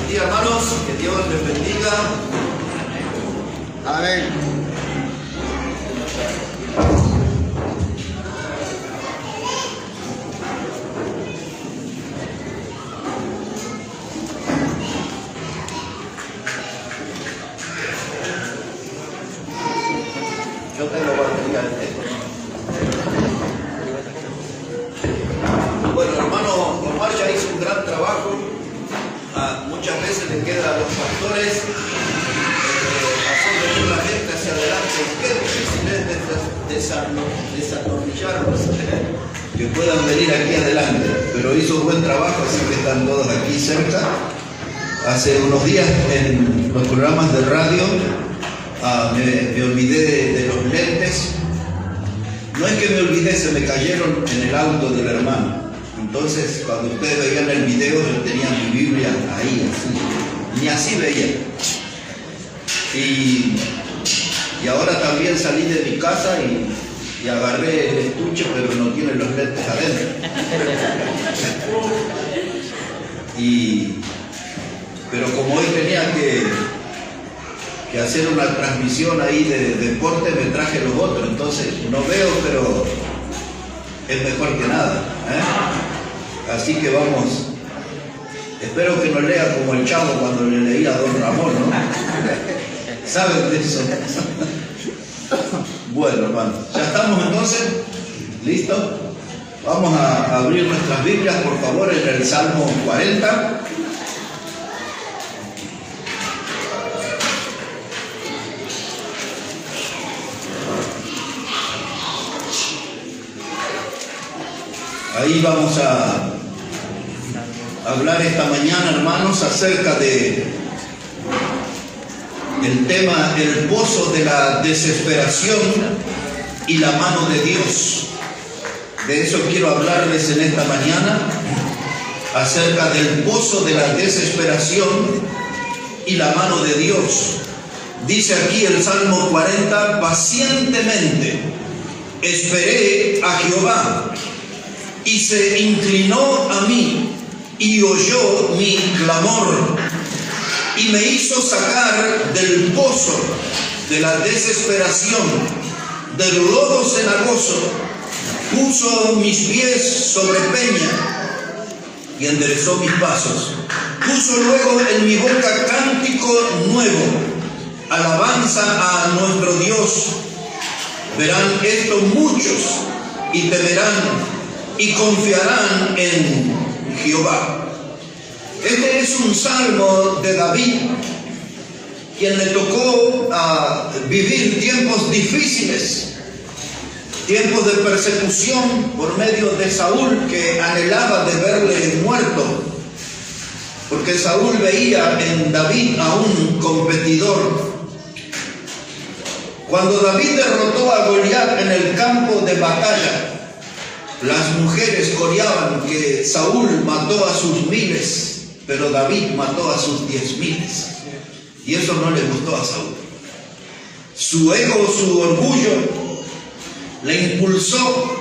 Buen día, hermanos, que Dios les bendiga. Amén. Yo tengo batería de teléfono. Bueno, hermano Omar ya hizo un gran trabajo. Muchas veces le queda a los pastores hacer venir la gente hacia adelante. Qué difícil es desatornillarlos, que puedan venir aquí adelante. Pero hizo buen trabajo, así que están todos aquí cerca. Hace unos días en los programas de radio me olvidé de los lentes. No es que me olvidé, se me cayeron en el auto del hermano. Entonces, cuando ustedes veían el video, yo tenía mi Biblia ahí, así. Ni así veía. Y ahora también salí de mi casa y agarré el estuche, pero no tiene los lentes adentro. Pero como hoy tenía que hacer una transmisión ahí de deporte, me traje los otros. Entonces, no veo, pero es mejor que nada, Así que vamos, espero que no lea como el Chavo cuando le leía a Don Ramón, ¿no? ¿Saben de eso? Bueno, hermano, ya estamos entonces, ¿listo? Vamos a abrir nuestras Biblias, por favor, en el Salmo 40. Ahí vamos a hablar esta mañana, hermanos, acerca de el tema, el pozo de la desesperación y la mano de Dios. De eso quiero hablarles en esta mañana, acerca del pozo de la desesperación y la mano de Dios. Dice aquí el Salmo 40, pacientemente esperé a Jehová, y se inclinó a mí, y oyó mi clamor, y me hizo sacar del pozo de la desesperación, del lodo cenagoso, puso mis pies sobre peña, y enderezó mis pasos. Puso luego en mi boca cántico nuevo, alabanza a nuestro Dios. Verán esto muchos, y temerán, y confiarán en Jehová. Este es un salmo de David, quien le tocó vivir tiempos difíciles, tiempos de persecución por medio de Saúl, que anhelaba de verle muerto, porque Saúl veía en David a un competidor. Cuando David derrotó a Goliat en el campo de batalla, las mujeres coreaban que Saúl mató a sus miles, pero David mató a sus 10,000. Y eso no le gustó a Saúl. Su ego, su orgullo, le impulsó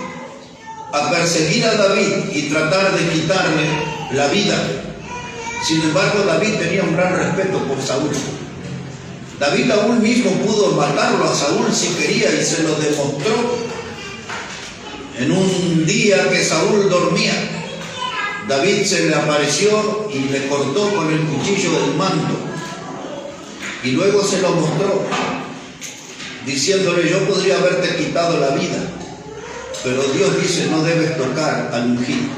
a perseguir a David y tratar de quitarle la vida. Sin embargo, David tenía un gran respeto por Saúl. David aún mismo pudo matarlo a Saúl si quería, y se lo demostró. En un día que Saúl dormía, David se le apareció y le cortó con el cuchillo del manto, y luego se lo mostró, diciéndole: yo podría haberte quitado la vida, pero Dios dice: no debes tocar al ungido.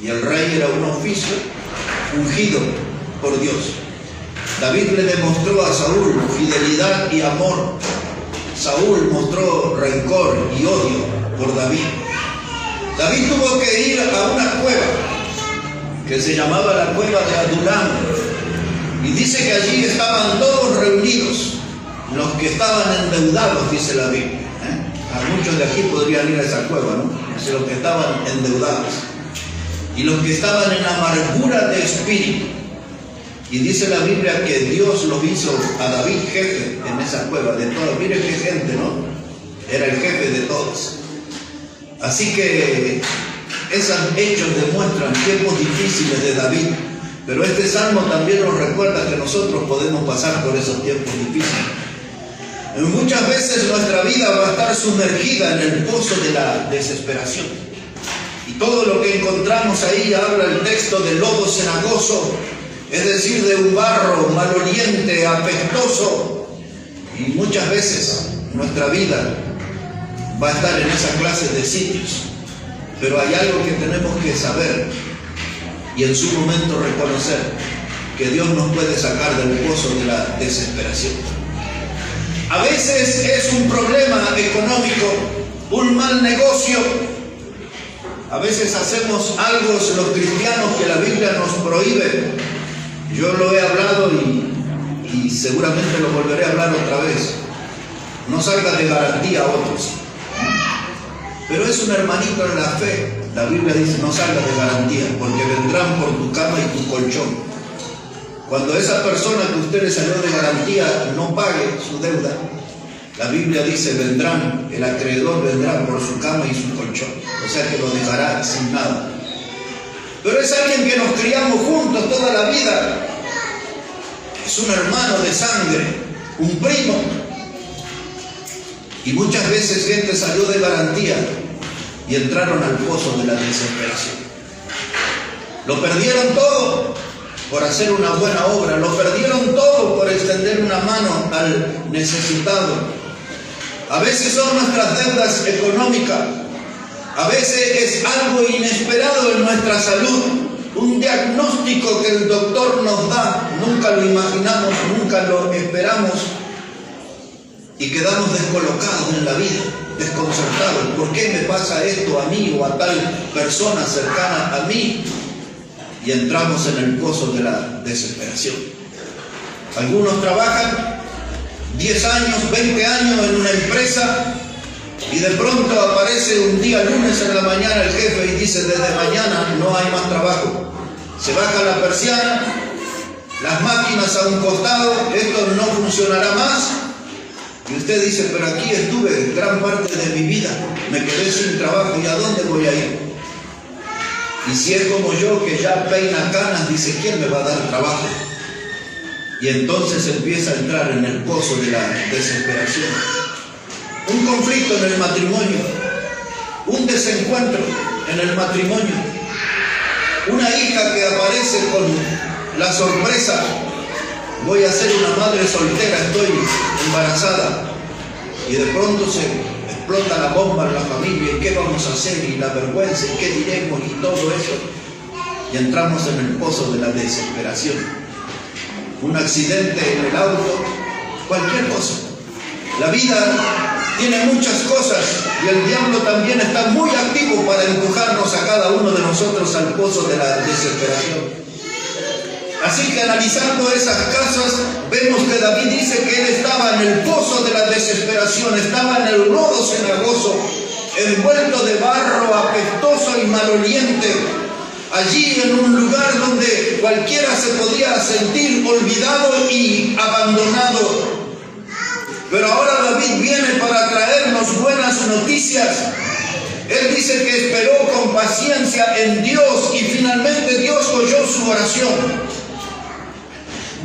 Y el rey era un oficio ungido por Dios. David le demostró a Saúl fidelidad y amor. Saúl mostró rencor y odio por David. David tuvo que ir a una cueva que se llamaba la cueva de Adulam, y dice que allí estaban todos reunidos los que estaban endeudados, dice la Biblia. A muchos de aquí podrían ir a esa cueva, ¿no? Dice los que estaban endeudados y los que estaban en amargura de espíritu. Y dice la Biblia que Dios los hizo a David jefe en esa cueva de todos. Miren qué gente, ¿no? Era el jefe de todos. Así que esos hechos demuestran tiempos difíciles de David, Pero este salmo también nos recuerda que nosotros podemos pasar por esos tiempos difíciles. Muchas veces nuestra vida va a estar sumergida en el pozo de la desesperación. Y todo lo que encontramos ahí habla el texto de lodo cenagoso, es decir, de un barro maloliente, apestoso. Y muchas veces nuestra vida va a estar en esa clase de sitios. Pero hay algo que tenemos que saber y en su momento reconocer, que Dios nos puede sacar del pozo de la desesperación. A veces es un problema económico, un mal negocio. A veces hacemos algo los cristianos que la Biblia nos prohíbe. Yo lo he hablado y seguramente lo volveré a hablar otra vez. No salga de garantía a otros. Pero es un hermanito en la fe. La Biblia dice, no salgas de garantía, porque vendrán por tu cama y tu colchón. Cuando esa persona que usted le salió de garantía no pague su deuda, la Biblia dice, vendrán, el acreedor vendrá por su cama y su colchón. O sea que lo dejará sin nada. Pero es alguien que nos criamos juntos toda la vida. Es un hermano de sangre, un primo. Y muchas veces gente salió de garantía y entraron al pozo de la desesperación. Lo perdieron todo por hacer una buena obra, lo perdieron todo por extender una mano al necesitado. A veces son nuestras deudas económicas, a veces es algo inesperado en nuestra salud, un diagnóstico que el doctor nos da, nunca lo imaginamos, nunca lo esperamos y quedamos descolocados en la vida, desconcertados. ¿Por qué me pasa esto a mí o a tal persona cercana a mí? Y entramos en el pozo de la desesperación. Algunos trabajan 10 años, 20 años en una empresa y de pronto aparece un día, lunes en la mañana, el jefe y dice, desde mañana no hay más trabajo. Se baja la persiana, las máquinas a un costado, esto no funcionará más. Y usted dice, pero aquí estuve gran parte de mi vida, me quedé sin trabajo, ¿y a dónde voy a ir? Y si es como yo, que ya peina canas, dice, ¿quién me va a dar trabajo? Y entonces empieza a entrar en el pozo de la desesperación. Un conflicto en el matrimonio, un desencuentro en el matrimonio, una hija que aparece con la sorpresa, voy a ser una madre soltera, estoy embarazada, y de pronto se explota la bomba en la familia, ¿y qué vamos a hacer? Y la vergüenza, ¿y qué diremos? Y todo eso, y entramos en el pozo de la desesperación. Un accidente en el auto, cualquier cosa. La vida tiene muchas cosas y el diablo también está muy activo para empujarnos a cada uno de nosotros al pozo de la desesperación. Así que analizando esas casas, vemos que David dice que él estaba en el pozo de la desesperación, estaba en el lodo cenagoso, envuelto de barro apestoso y maloliente, allí en un lugar donde cualquiera se podía sentir olvidado y abandonado. Pero ahora David viene para traernos buenas noticias. Él dice que esperó con paciencia en Dios y finalmente Dios oyó su oración.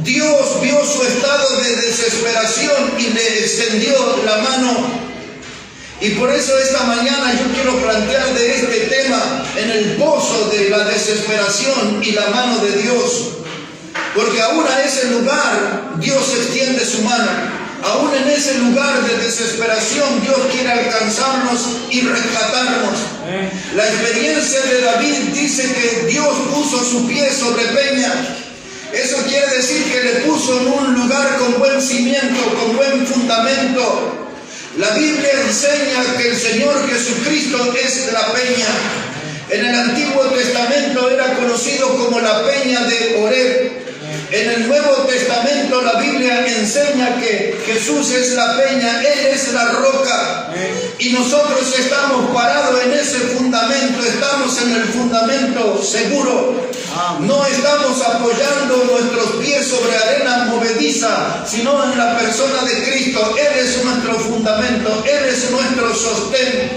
Dios vio su estado de desesperación y le extendió la mano. Y por eso esta mañana yo quiero plantear de este tema, en el pozo de la desesperación y la mano de Dios. Porque aún a ese lugar Dios extiende su mano. Aún en ese lugar de desesperación Dios quiere alcanzarnos y rescatarnos. La experiencia de David dice que Dios puso su pie sobre peña. Eso quiere decir que le puso en un lugar con buen cimiento, con buen fundamento. La Biblia enseña que el Señor Jesucristo es la peña. En el Antiguo Testamento era conocido como la peña de Oreb. En el Nuevo Testamento la Biblia enseña que Jesús es la peña, Él es la roca. Y nosotros estamos parados en ese fundamento, estamos en el fundamento seguro. No estamos apoyando nuestros pies sobre arena movediza, sino en la persona de Cristo. Él es nuestro fundamento, Él es nuestro sostén.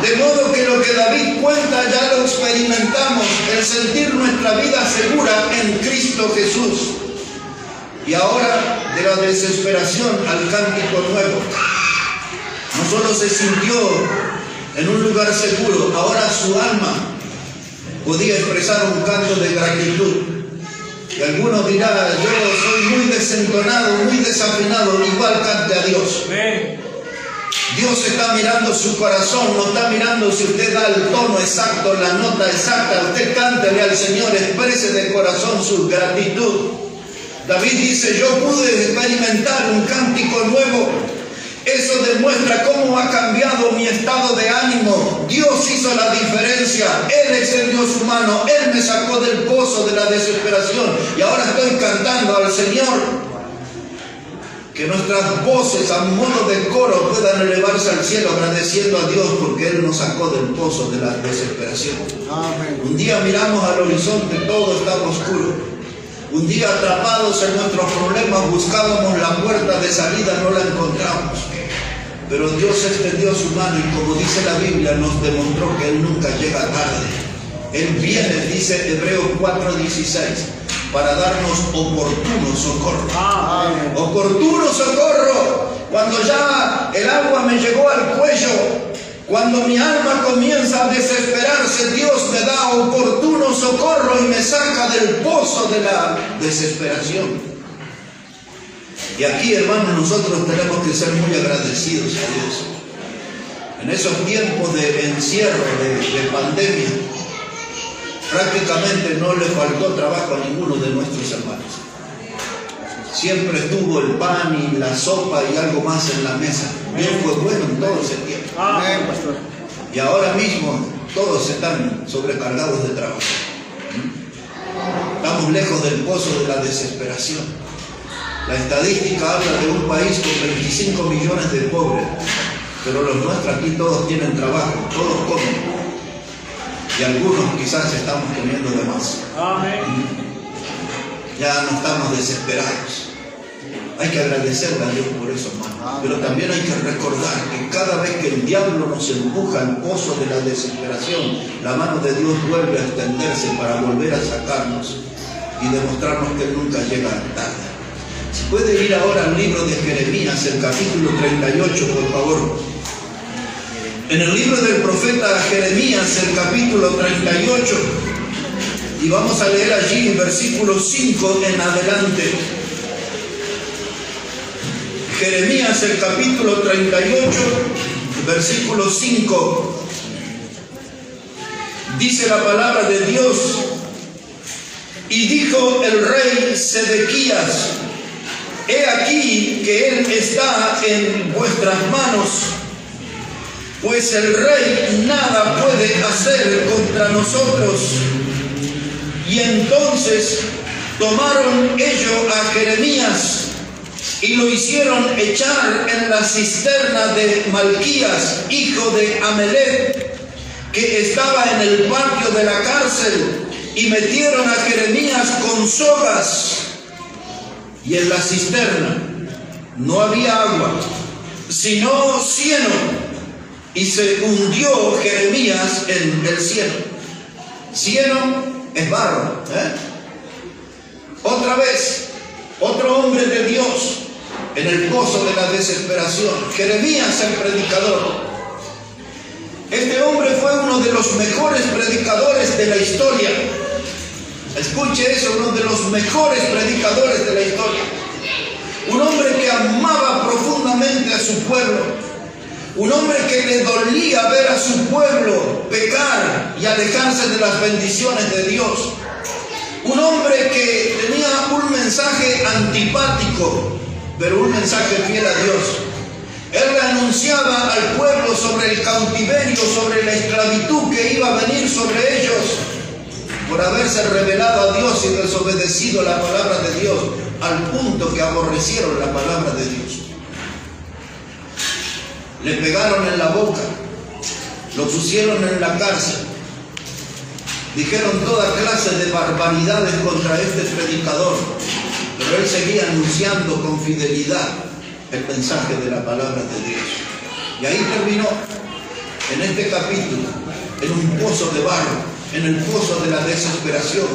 De modo que lo que David cuenta ya lo experimentamos, el sentir nuestra vida segura en Cristo Jesús. Y ahora de la desesperación al cántico nuevo. No solo se sintió en un lugar seguro, ahora su alma podía expresar un canto de gratitud. Y algunos dirán, yo soy muy desentonado, muy desafinado, igual cante a Dios. Dios está mirando su corazón, no está mirando si usted da el tono exacto, la nota exacta. Usted cántele al Señor, exprese de corazón su gratitud. David dice, yo pude experimentar un cántico nuevo. Eso demuestra cómo ha cambiado mi estado de ánimo. Dios hizo la diferencia. Él extendió su mano. Él me sacó del pozo de la desesperación. Y ahora estoy cantando al Señor. Que nuestras voces a modo de coro puedan elevarse al cielo agradeciendo a Dios porque Él nos sacó del pozo de la desesperación. Amén. Un día miramos al horizonte, todo estaba oscuro. Un día atrapados en nuestros problemas buscábamos la puerta de salida, no la encontramos. Pero Dios extendió su mano y como dice la Biblia nos demostró que Él nunca llega tarde. Él viene, dice Hebreos 4:16. Para darnos oportuno socorro. Amén. Oportuno socorro. Cuando ya el agua me llegó al cuello, cuando mi alma comienza a desesperarse, Dios me da oportuno socorro y me saca del pozo de la desesperación. Y aquí, hermanos, nosotros tenemos que ser muy agradecidos a Dios. En esos tiempos de encierro, de pandemia, prácticamente no le faltó trabajo a ninguno de nuestros hermanos. Siempre estuvo el pan y la sopa y algo más en la mesa. Dios fue bueno en todo ese tiempo. Amén, pastor. Y ahora mismo todos están sobrecargados de trabajo. Estamos lejos del pozo de la desesperación. La estadística habla de un país con 25 millones de pobres, pero los nuestros aquí todos tienen trabajo, todos comen. Y algunos quizás estamos comiendo de más. Amén. Ya no estamos desesperados. Hay que agradecerle a Dios por eso, hermano. Pero también hay que recordar que cada vez que el diablo nos empuja al pozo de la desesperación, la mano de Dios vuelve a extenderse para volver a sacarnos y demostrarnos que Él nunca llega tarde. Si puede ir ahora al libro de Jeremías, el capítulo 38, por favor. En el libro del profeta Jeremías, el capítulo 38, y vamos a leer allí versículo 5 en adelante. Jeremías, el capítulo 38, versículo 5. Dice la palabra de Dios: y dijo el rey Sedequías, he aquí que él está en vuestras manos, pues el rey nada puede hacer contra nosotros. Y entonces tomaron ellos a Jeremías y lo hicieron echar en la cisterna de Malquías, hijo de Amelec, que estaba en el patio de la cárcel, y metieron a Jeremías con sogas. Y en la cisterna no había agua, sino cieno, y se hundió Jeremías en el cieno. Cieno es barro, Otra vez, otro hombre de Dios en el pozo de la desesperación, Jeremías el predicador. Este hombre fue uno de los mejores predicadores de la historia. Escuche eso, uno de los mejores predicadores de la historia. Un hombre que amaba profundamente a su pueblo. Un hombre que le dolía ver a su pueblo pecar y alejarse de las bendiciones de Dios. Un hombre que tenía un mensaje antipático, pero un mensaje fiel a Dios. Él le anunciaba al pueblo sobre el cautiverio, sobre la esclavitud que iba a venir sobre ellos por haberse rebelado a Dios y desobedecido la palabra de Dios, al punto que aborrecieron la palabra de Dios. Le pegaron en la boca, lo pusieron en la cárcel, dijeron toda clase de barbaridades contra este predicador, pero él seguía anunciando con fidelidad el mensaje de la palabra de Dios. Y ahí terminó, en este capítulo, en un pozo de barro, en el pozo de la desesperación.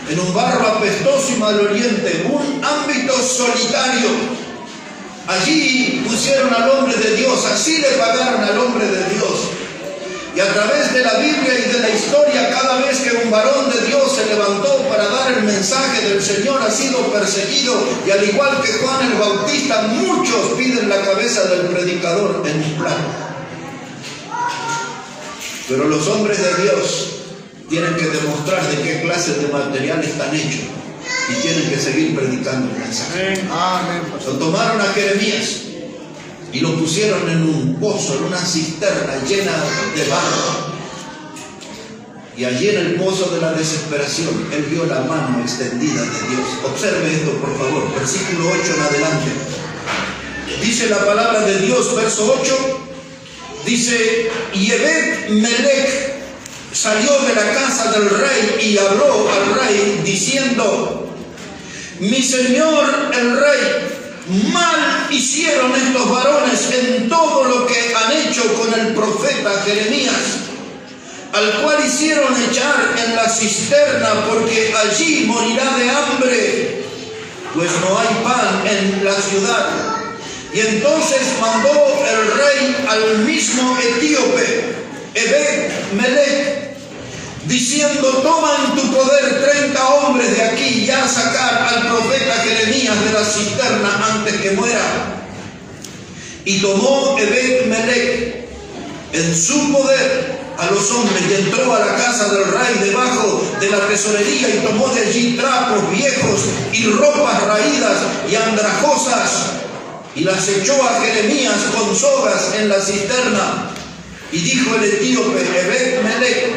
en un barrio apestoso y maloliente, un ámbito solitario. Allí pusieron al hombre de Dios, así le pagaron al hombre de Dios. Y a través de la Biblia y de la historia, cada vez que un varón de Dios se levantó para dar el mensaje del Señor, ha sido perseguido. Y al igual que Juan el Bautista, muchos piden la cabeza del predicador en un plato. Pero los hombres de Dios tienen que demostrar de qué clase de material están hechos y tienen que seguir predicando el mensaje. Amén. Lo tomaron a Jeremías y lo pusieron en un pozo, en una cisterna llena de barro. Y allí en el pozo de la desesperación, él vio la mano extendida de Dios. Observe esto, por favor, versículo 8 en adelante. Dice la palabra de Dios, verso 8, dice: y Ebed-Melech salió de la casa del rey y habló al rey diciendo: mi señor el rey, mal hicieron estos varones en todo lo que han hecho con el profeta Jeremías, al cual hicieron echar en la cisterna, porque allí morirá de hambre, pues no hay pan en la ciudad. Y entonces mandó el rey al mismo etíope, Ebed-Melech, diciendo: toma en tu poder 30 hombres de aquí y haz sacar al profeta Jeremías de la cisterna antes que muera. Y tomó Ebed-Melech en su poder a los hombres y entró a la casa del rey debajo de la tesorería y tomó de allí trapos viejos y ropas raídas y andrajosas y las echó a Jeremías con sogas en la cisterna. Y dijo el etíope Ebed-Melech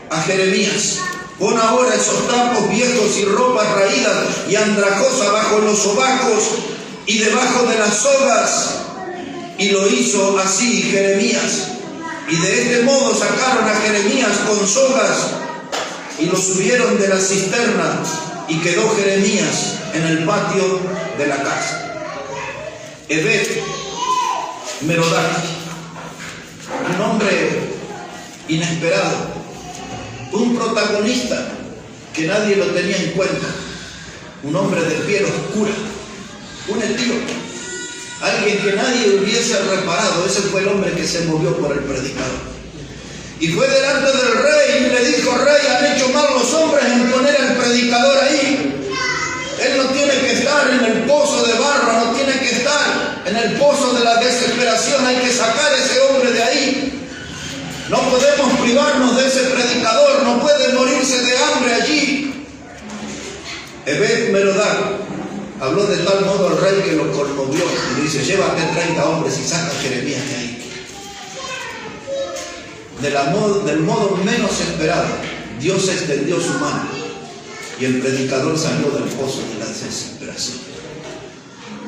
a Jeremías: pon ahora esos trapos viejos y ropas raídas y andrajosas bajo los sobacos y debajo de las sogas. Y lo hizo así Jeremías. Y de este modo sacaron a Jeremías con sogas y lo subieron de la cisterna, y quedó Jeremías en el patio de la casa. Ebed-Merodach, un hombre inesperado, un protagonista que nadie lo tenía en cuenta, un hombre de piel oscura, un etíope, alguien que nadie hubiese reparado. Ese fue el hombre que se movió por el predicador. Y fue delante del rey y le dijo: rey, han hecho mal los hombres en poner al predicador ahí. Él no tiene que estar en el pozo de barro, no tiene que estar en el pozo de la desesperación. Hay que sacar a ese hombre de ahí. No podemos privarnos de ese predicador, no puede morirse de hambre allí. Ebed-Merodach habló de tal modo al rey que lo conmovió y le dice: llévate 30 hombres y saca a Jeremías de ahí. Del modo menos esperado, Dios extendió su mano y el predicador salió del pozo de la desesperación.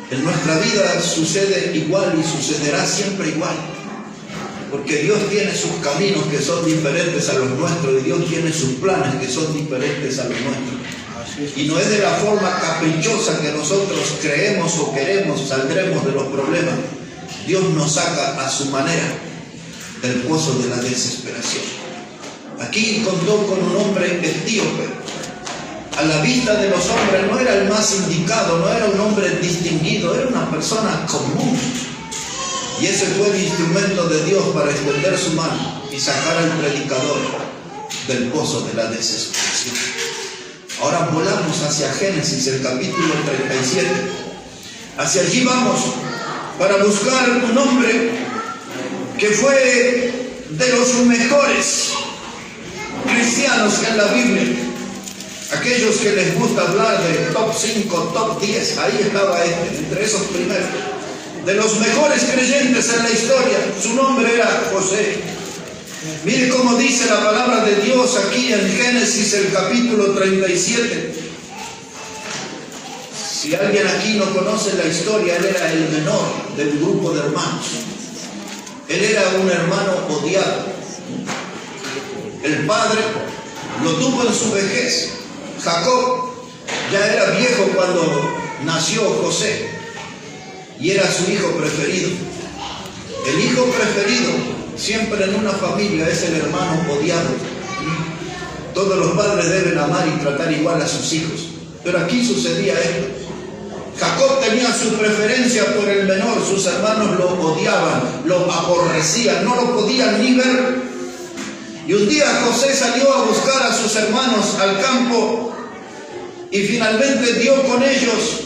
En nuestra vida sucede igual y sucederá siempre igual, porque Dios tiene sus caminos que son diferentes a los nuestros y Dios tiene sus planes que son diferentes a los nuestros. Y no es de la forma caprichosa que nosotros creemos o queremos saldremos de los problemas. Dios nos saca a su manera del pozo de la desesperación. Aquí contó con un hombre etíope. A la vista de los hombres no era el más indicado, no era un hombre distinguido, era una persona común. Y ese fue el instrumento de Dios para extender su mano y sacar al predicador del pozo de la desesperación. Ahora volamos hacia Génesis, el capítulo 37. Hacia allí vamos para buscar un hombre que fue de los mejores cristianos en la Biblia. Aquellos que les gusta hablar de top 5, top 10, ahí estaba entre esos primeros. De los mejores creyentes en la historia, su nombre era José. Mire cómo dice la palabra de Dios aquí en Génesis, el capítulo 37. Si alguien aquí no conoce la historia, él era el menor de un grupo de hermanos. Él era un hermano odiado. El padre lo tuvo en su vejez. Jacob ya era viejo cuando nació José y era su hijo preferido. El hijo preferido siempre en una familia es el hermano odiado. Todos los padres deben amar y tratar igual a sus hijos. Pero aquí sucedía esto. Jacob tenía su preferencia por el menor, sus hermanos lo odiaban, lo aborrecían, no lo podían ni ver. Y un día José salió a buscar a sus hermanos al campo y finalmente dio con ellos.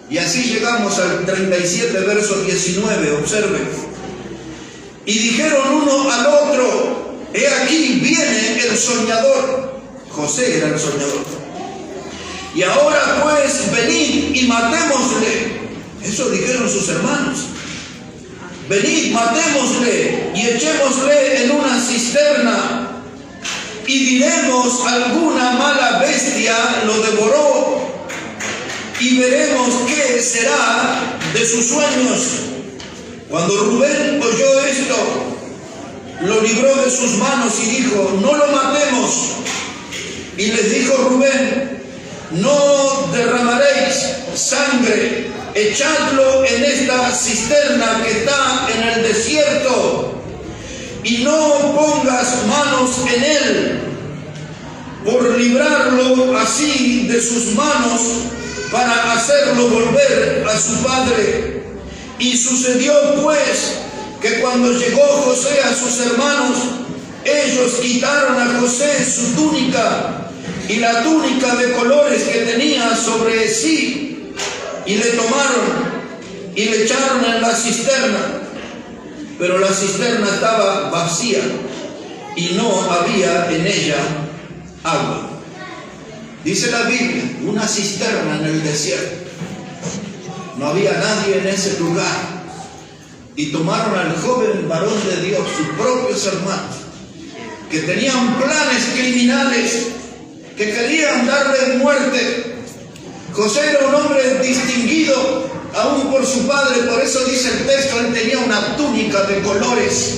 Y así llegamos al 37, verso 19, observen. Y dijeron uno al otro: he aquí viene el soñador. José era el soñador. Y ahora pues venid y matémosle. Eso dijeron sus hermanos. Venid, matémosle y echémosle en una cisterna, y diremos: alguna mala bestia lo devoró, y veremos qué será de sus sueños. Cuando Rubén oyó esto, lo libró de sus manos y dijo: no lo matemos. Y les dijo Rubén: no derramaréis sangre, echadlo en esta cisterna que está en el desierto, y no pongas manos en él, por librarlo así de sus manos, para hacerlo volver a su padre. Y sucedió pues que cuando llegó José a sus hermanos, ellos quitaron a José su túnica y la túnica de colores que tenía sobre sí, y le tomaron y le echaron en la cisterna. Pero la cisterna estaba vacía y no había en ella agua. Dice la Biblia, una cisterna en el desierto. No había nadie en ese lugar. Y tomaron al joven varón de Dios, sus propios hermanos, que tenían planes criminales, que querían darle muerte. José era un hombre distinguido aún por su padre, por eso dice el texto, él tenía una túnica de colores,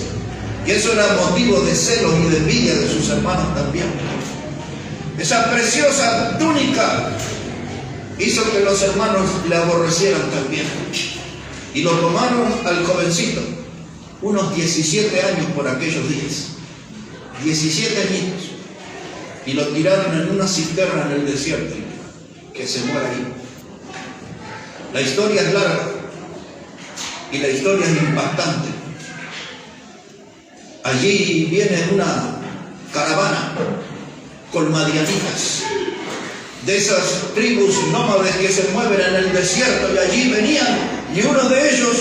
y eso era motivo de celos y de envidia de sus hermanos también. Esa preciosa túnica hizo que los hermanos le aborrecieran también, y lo tomaron al jovencito, unos 17 años por aquellos días, 17 añitos, y lo tiraron en una cisterna en el desierto, que se muera ahí. La historia es larga y la historia es impactante. Allí viene una caravana con madianitas, de esas tribus nómades que se mueven en el desierto, y allí venían, y uno de ellos,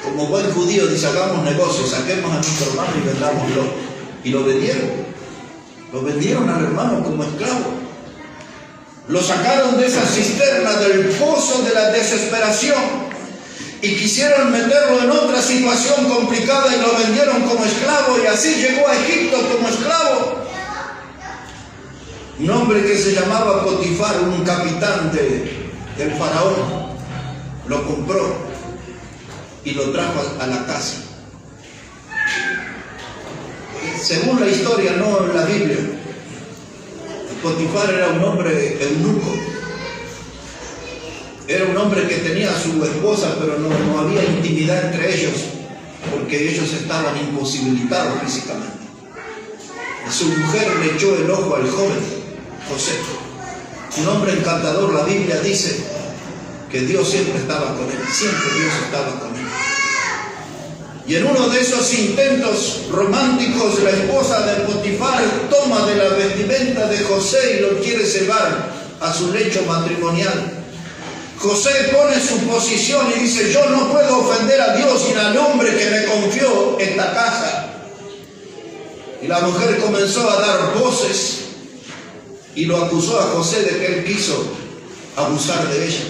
como buen judío, dice: hagamos negocios, saquemos a nuestro hermano y vendámoslo. Y lo vendieron al hermano como esclavo. Lo sacaron de esa cisterna, del pozo de la desesperación, y quisieron meterlo en otra situación complicada y lo vendieron como esclavo, y así llegó a Egipto como esclavo. Un hombre que se llamaba Potifar, un capitán del faraón, lo compró y lo trajo a la casa. Según la historia, no en la Biblia, Potifar era un hombre eunuco. Era un hombre que tenía a su esposa, pero no había intimidad entre ellos, porque ellos estaban imposibilitados físicamente. Su mujer le echó el ojo al joven José, un hombre encantador. La Biblia dice que Dios siempre estaba con él, siempre Dios estaba con él. Y en uno de esos intentos románticos, la esposa de Potifar toma de la vestimenta de José y lo quiere llevar a su lecho matrimonial. José pone su posición y dice: yo no puedo ofender a Dios y al hombre que me confió esta casa. Y la mujer comenzó a dar voces y lo acusó a José de que él quiso abusar de ella,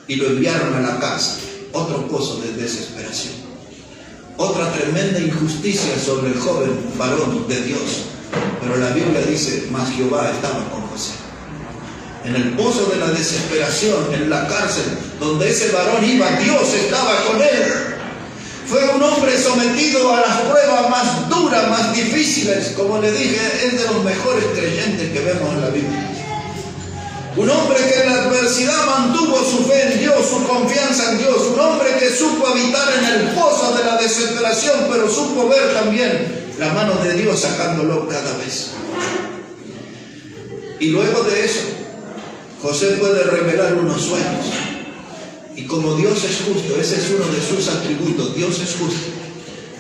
y lo enviaron a la cárcel. Otro pozo de desesperación, otra tremenda injusticia sobre el joven varón de Dios. Pero la Biblia dice: mas Jehová estaba con José. En el pozo de la desesperación, en la cárcel donde ese varón iba, Dios estaba con él. Fue un hombre sometido a las pruebas más duras, más difíciles. Como le dije, es de los mejores creyentes que vemos en la Biblia. Un hombre que en la adversidad mantuvo su fe en Dios, su confianza en Dios. Un hombre que supo habitar en el pozo de la desesperación, pero supo ver también la mano de Dios sacándolo cada vez. Y luego de eso, José puede revelar unos sueños. Y como Dios es justo, ese es uno de sus atributos, Dios es justo,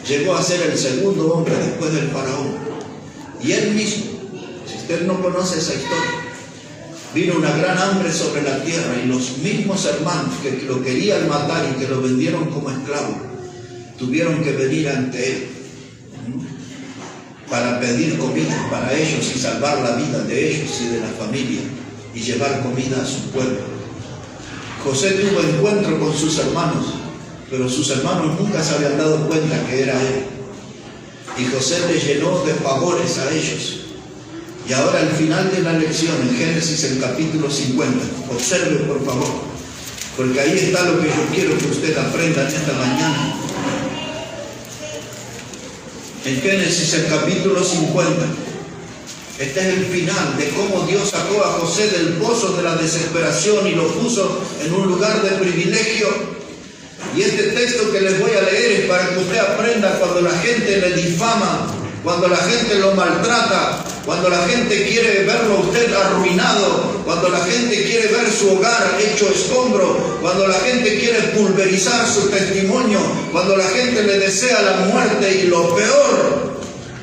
llegó a ser el segundo hombre después del faraón. Y él mismo, si usted no conoce esa historia, vino una gran hambre sobre la tierra y los mismos hermanos que lo querían matar y que lo vendieron como esclavo, tuvieron que venir ante él para pedir comida para ellos y salvar la vida de ellos y de la familia y llevar comida a su pueblo. José tuvo encuentro con sus hermanos, pero sus hermanos nunca se habían dado cuenta que era él. Y José les llenó de favores a ellos. Y ahora al final de la lección, en Génesis, el capítulo 50, observe por favor, porque ahí está lo que yo quiero que usted aprenda esta mañana. En Génesis, el capítulo 50, este es el final de cómo Dios sacó a José del pozo de la desesperación y lo puso en un lugar de privilegio. Y este texto que les voy a leer es para que usted aprenda cuando la gente le difama, cuando la gente lo maltrata, cuando la gente quiere verlo a usted arruinado, cuando la gente quiere ver su hogar hecho escombro, cuando la gente quiere pulverizar su testimonio, cuando la gente le desea la muerte y lo peor.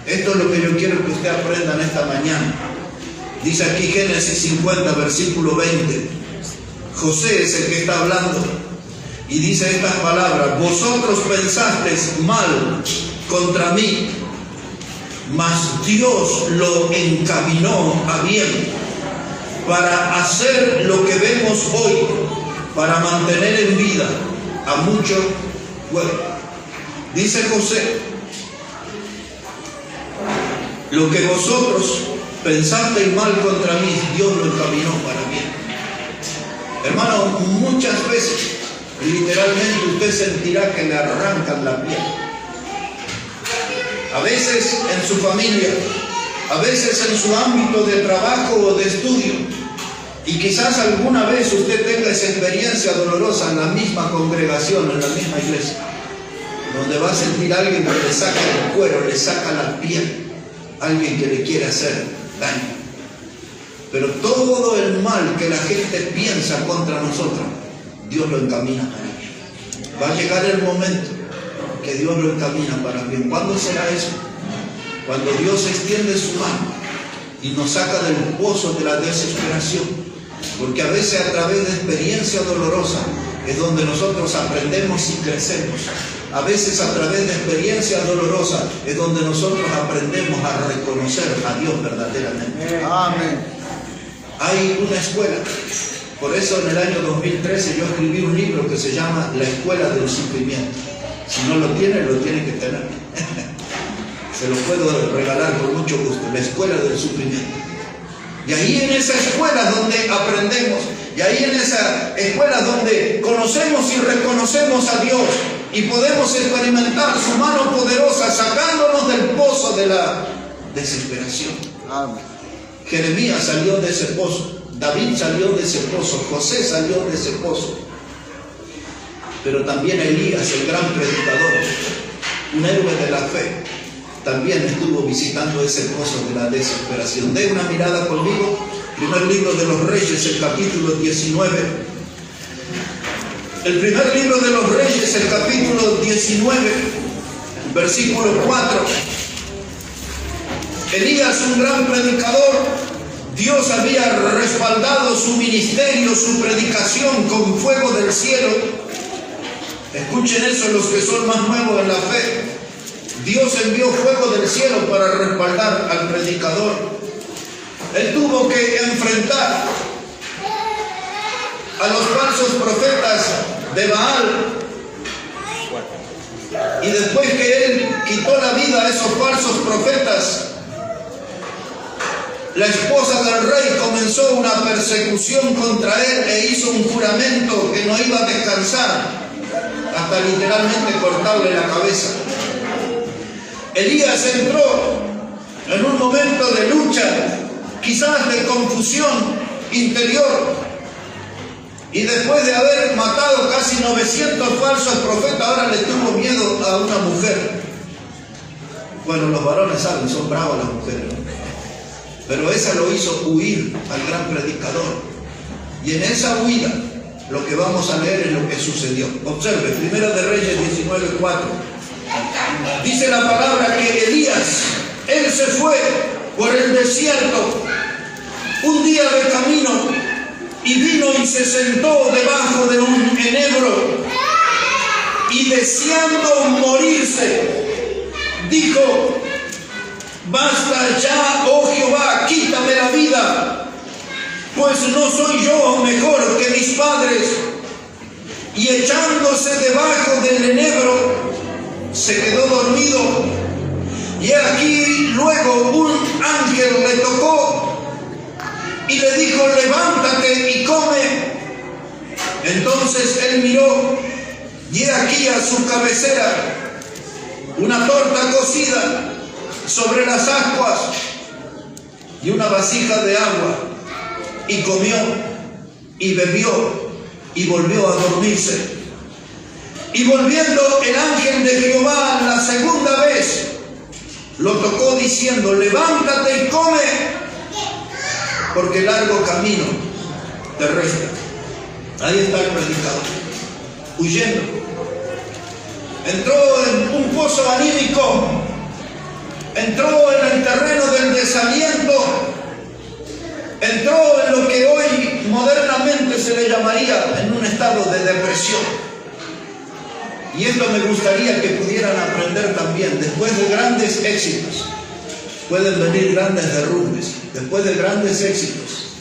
Esto es lo que yo quiero que usted aprenda en esta mañana. Dice aquí Génesis 50, versículo 20. José es el que está hablando y dice estas palabras: vosotros pensasteis mal contra mí, mas Dios lo encaminó a bien para hacer lo que vemos hoy, para mantener en vida a mucho pueblo. Dice José: lo que vosotros pensasteis mal contra mí, Dios lo encaminó para bien. Hermano, muchas veces, literalmente, usted sentirá que le arrancan la piel. A veces en su familia, a veces en su ámbito de trabajo o de estudio. Y quizás alguna vez usted tenga esa experiencia dolorosa en la misma congregación, en la misma iglesia, donde va a sentir a alguien que le saca el cuero, le saca la piel. Alguien que le quiere hacer daño. Pero todo el mal que la gente piensa contra nosotros, Dios lo encamina para bien. Va a llegar el momento que Dios lo encamina para bien. ¿Cuándo será eso? Cuando Dios extiende su mano y nos saca del pozo de la desesperación. Porque a veces a través de experiencia dolorosa es donde nosotros aprendemos y crecemos. A veces a través de experiencias dolorosas es donde nosotros aprendemos a reconocer a Dios verdaderamente. Amén. Hay una escuela. Por eso en el año 2013 yo escribí un libro que se llama La Escuela del Sufrimiento. Si no lo tiene que tener. Se lo puedo regalar con mucho gusto. La Escuela del Sufrimiento. Y ahí en esa escuela donde aprendemos. Y ahí en esa escuela donde conocemos y reconocemos a Dios. Y podemos experimentar su mano poderosa sacándonos del pozo de la desesperación. Amén. Jeremías salió de ese pozo, David salió de ese pozo, José salió de ese pozo. Pero también Elías, el gran predicador, un héroe de la fe, también estuvo visitando ese pozo de la desesperación. Dé una mirada conmigo, primer libro de los Reyes, el capítulo 19. El primer libro de los Reyes, el capítulo 19, versículo 4. Elías, un gran predicador, Dios había respaldado su ministerio, su predicación con fuego del cielo. Escuchen eso los que son más nuevos en la fe. Dios envió fuego del cielo para respaldar al predicador. Él tuvo que enfrentar a los falsos profetas de Baal. Y después que él quitó la vida a esos falsos profetas, la esposa del rey comenzó una persecución contra él e hizo un juramento que no iba a descansar hasta literalmente cortarle la cabeza. Elías entró en un momento de lucha, quizás de confusión interior. Y después de haber matado casi 900 falsos profetas, ahora le tuvo miedo a una mujer. Bueno, los varones saben, son bravos las mujeres, ¿no? Pero esa lo hizo huir al gran predicador. Y en esa huida, lo que vamos a leer es lo que sucedió. Observe, Primera de Reyes 19:4. Dice la palabra que Elías, él se fue por el desierto un día de camino y vino y se sentó debajo de un enebro y deseando morirse, dijo: basta ya, oh Jehová, quítame la vida, pues no soy yo mejor que mis padres. Y echándose debajo del enebro, se quedó dormido. Y aquí luego un ángel le tocó y le dijo: levántate y come. Entonces él miró, y aquí a su cabecera una torta cocida sobre las ascuas y una vasija de agua, y comió y bebió y volvió a dormirse. Y volviendo el ángel de Jehová la segunda vez, lo tocó diciendo: levántate y come, porque largo camino te resta. Ahí está el predicador, huyendo. Entró en un pozo anímico, entró en el terreno del desaliento, entró en lo que hoy modernamente se le llamaría en un estado de depresión. Y esto me gustaría que pudieran aprender también. Después de grandes éxitos pueden venir grandes derrumbes. Después de grandes éxitos,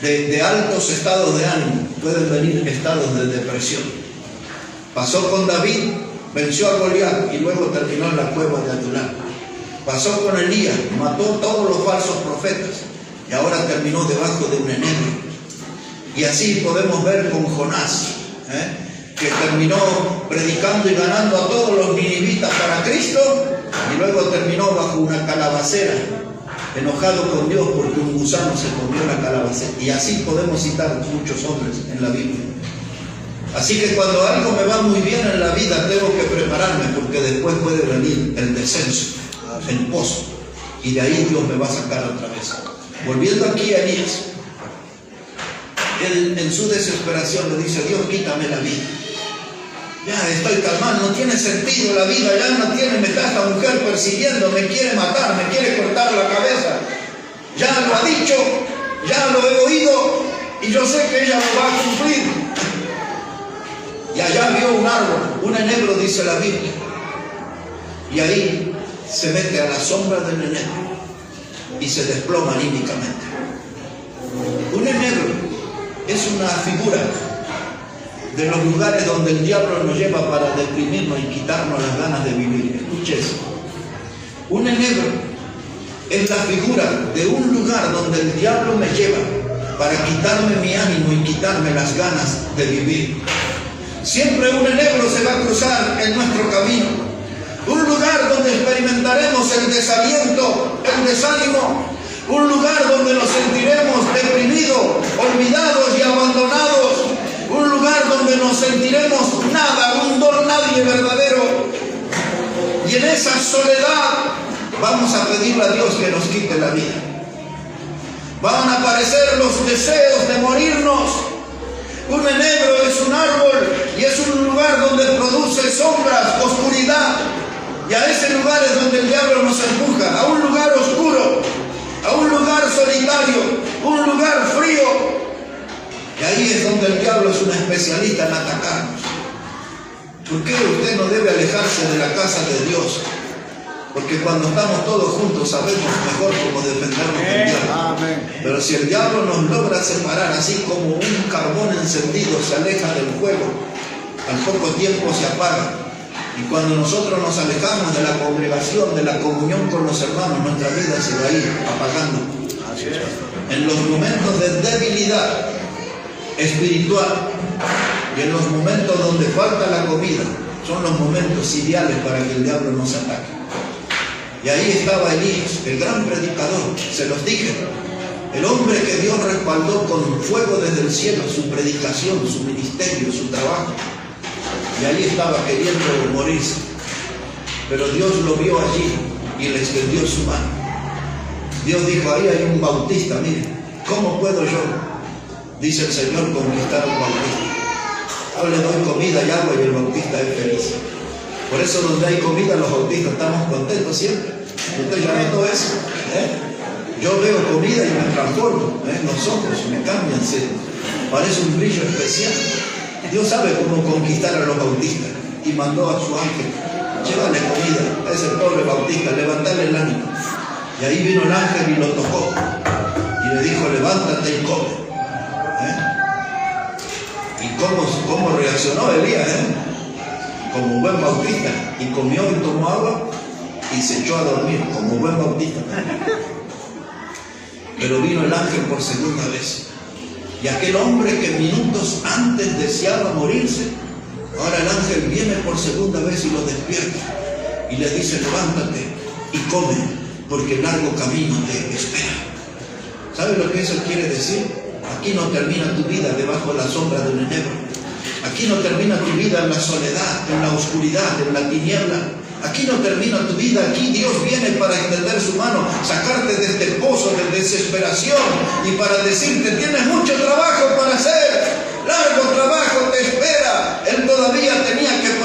de altos estados de ánimo, pueden venir estados de depresión. Pasó con David, venció a Goliat y luego terminó en la cueva de Adulam. Pasó con Elías, mató a todos los falsos profetas y ahora terminó debajo de un enebro. Y así podemos ver con Jonás, que terminó predicando y ganando a todos los ninivitas para Cristo, y luego terminó bajo una calabacera, enojado con Dios porque un gusano se comió la calabacera. Y así podemos citar muchos hombres en la Biblia. Así que cuando algo me va muy bien en la vida, tengo que prepararme, porque después puede venir el descenso, el pozo, y de ahí Dios me va a sacar otra vez. Volviendo aquí a Elías, él en su desesperación le dice: Dios, quítame la vida. Ya estoy calmado, no tiene sentido la vida, ya no tiene, me está esta mujer persiguiendo, me quiere matar, me quiere cortar la cabeza. Ya lo ha dicho, ya lo he oído, y yo sé que ella lo va a cumplir. Y allá vio un árbol, un enebro, dice la Biblia, y ahí se mete a la sombra del enebro y se desploma anímicamente. Un enebro es una figura de los lugares donde el diablo nos lleva para deprimirnos y quitarnos las ganas de vivir. Escuche eso. Un enebro es la figura de un lugar donde el diablo me lleva para quitarme mi ánimo y quitarme las ganas de vivir. Siempre un enebro se va a cruzar en nuestro camino. Un lugar donde experimentaremos el desaliento, el desánimo. Un lugar donde nos sentiremos deprimidos, olvidados y abandonados. Un lugar donde nos sentiremos nada, un don nadie verdadero. Y en esa soledad vamos a pedirle a Dios que nos quite la vida. Van a aparecer los deseos de morirnos. Un enebro es un árbol y es un lugar donde produce sombras, oscuridad. Y a ese lugar es donde el diablo nos empuja, a un lugar oscuro, a un lugar solitario, un lugar frío. Y ahí es donde el diablo es un especialista en atacarnos. ¿Por qué usted no debe alejarse de la casa de Dios? Porque cuando estamos todos juntos sabemos mejor cómo defendernos del diablo. Amén. Pero si el diablo nos logra separar, así como un carbón encendido se aleja del fuego, al poco tiempo se apaga. Y cuando nosotros nos alejamos de la congregación, de la comunión con los hermanos, nuestra vida se va a ir apagando. En los momentos de debilidad espiritual y en los momentos donde falta la comida, son los momentos ideales para que el diablo nos ataque. Y ahí estaba Elías, el gran predicador, se los dije, el hombre que Dios respaldó con fuego desde el cielo, su predicación, su ministerio, su trabajo. Y ahí estaba queriendo morirse. Pero Dios lo vio allí y le extendió su mano. Dios dijo, ahí hay un bautista, mire, ¿cómo puedo yo, dice el Señor, conquistar a un bautista? Yo le doy comida y agua y el bautista es feliz. Por eso donde hay comida los bautistas estamos contentos siempre. Usted ya notó eso, Yo veo comida y me transformo, los ojos me cambian, parece un brillo especial. Dios sabe cómo conquistar a los bautistas y mandó a su ángel, llévale comida a ese pobre bautista, levantarle el ánimo. Y ahí vino el ángel y lo tocó y le dijo, levántate y come. ¿Y cómo reaccionó Elías? Como buen bautista, y comió y tomó agua y se echó a dormir como buen bautista. Pero vino el ángel por segunda vez, y aquel hombre que minutos antes deseaba morirse, ahora el ángel viene por segunda vez y lo despierta y le dice, levántate y come, porque el largo camino te espera. ¿Sabe lo que eso quiere decir? Aquí no termina tu vida debajo de la sombra de un enebro. Aquí no termina tu vida en la soledad, en la oscuridad, en la tiniebla. Aquí no termina tu vida, aquí Dios viene para extender su mano, sacarte de este pozo de desesperación y para decirte, tienes mucho trabajo para hacer, largo trabajo te espera. Él todavía tenía que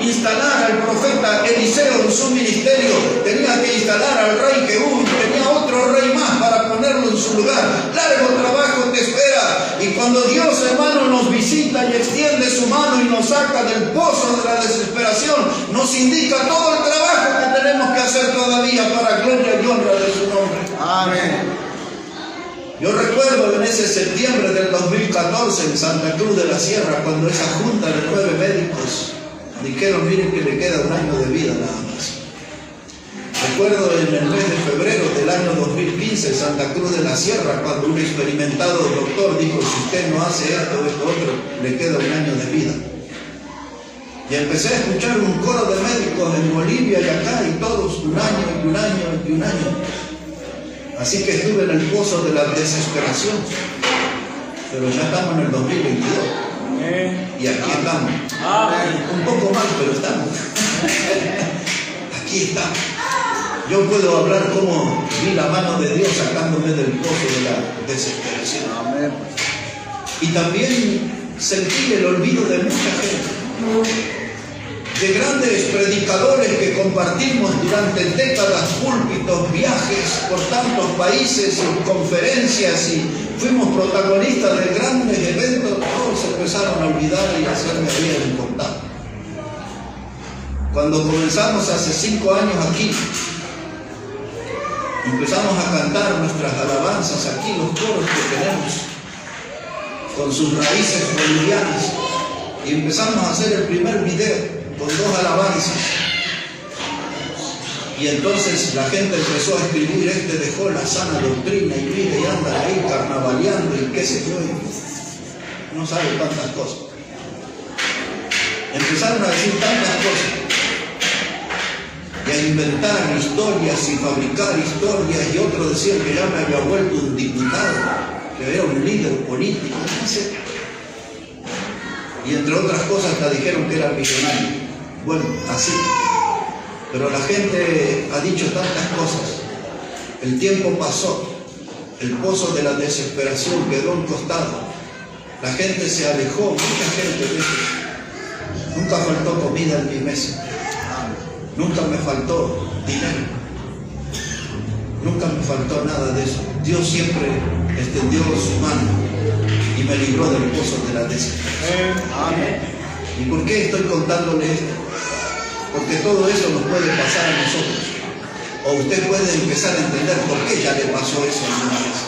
instalar al profeta Eliseo en su ministerio, tenía que instalar al rey Jehú, tenía otro rey más para ponerlo en su lugar. Largo trabajo te espera. Y cuando Dios, hermano, nos visita y extiende su mano y nos saca del pozo de la desesperación, nos indica todo el trabajo que tenemos que hacer todavía para gloria y honra de su nombre. Amén. Yo recuerdo en ese septiembre del 2014 en Santa Cruz de la Sierra, cuando esa junta de 9 médicos dijeron, miren que le queda un año de vida nada más. Recuerdo en el mes de febrero del año 2015 en Santa Cruz de la Sierra, cuando un experimentado doctor dijo, si usted no hace esto, otro, le queda un año de vida. Y empecé a escuchar un coro de médicos en Bolivia y acá, y todos un año, y un año, y un año. Así que estuve en el pozo de la desesperación. Pero ya estamos en el 2022. Y aquí estamos. Un poco mal, pero estamos. Aquí estamos. Yo puedo hablar cómo vi la mano de Dios sacándome del pozo de la desesperación. Y también sentí el olvido de mucha gente, de grandes predicadores que compartimos durante décadas púlpitos, viajes por tantos países, conferencias, y fuimos protagonistas de grandes eventos. Todos se empezaron a olvidar y a hacerme bien importante. Cuando comenzamos hace 5 años aquí, empezamos a cantar nuestras alabanzas aquí, los coros que tenemos, con sus raíces bolivianas, y empezamos a hacer el primer video con 2 alabanzas. Y entonces la gente empezó a escribir, este dejó la sana doctrina y mire y anda ahí carnavaleando y qué sé yo, y no sabe tantas cosas. Empezaron a decir tantas cosas y a inventar historias y fabricar historias, y otros decían que ya me había vuelto un diputado, que era un líder político, no sé. Y entre otras cosas hasta dijeron que era millonario. Bueno, así. Pero la gente ha dicho tantas cosas. El tiempo pasó. El pozo de la desesperación quedó a un costado. La gente se alejó. Mucha gente dijo, nunca faltó comida en mi mesa. Nunca me faltó dinero. Nunca me faltó nada de eso. Dios siempre extendió su mano y me libró del pozo de la desesperación. Amén. ¿Y por qué estoy contándole esto? Porque todo eso nos puede pasar a nosotros. O usted puede empezar a entender por qué ya le pasó eso alguna vez.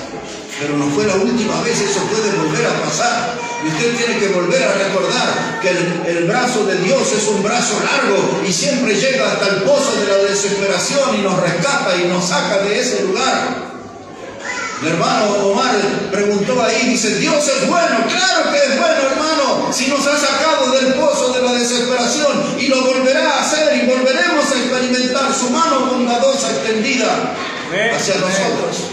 Pero no fue la última vez, eso puede volver a pasar. Y usted tiene que volver a recordar que el brazo de Dios es un brazo largo y siempre llega hasta el pozo de la desesperación y nos rescata y nos saca de ese lugar. El hermano Omar preguntó ahí, dice, Dios es bueno. Claro que es bueno, hermano, si nos ha sacado del pozo de la desesperación, y lo volverá a hacer, y volveremos a experimentar su mano bondadosa extendida hacia nosotros.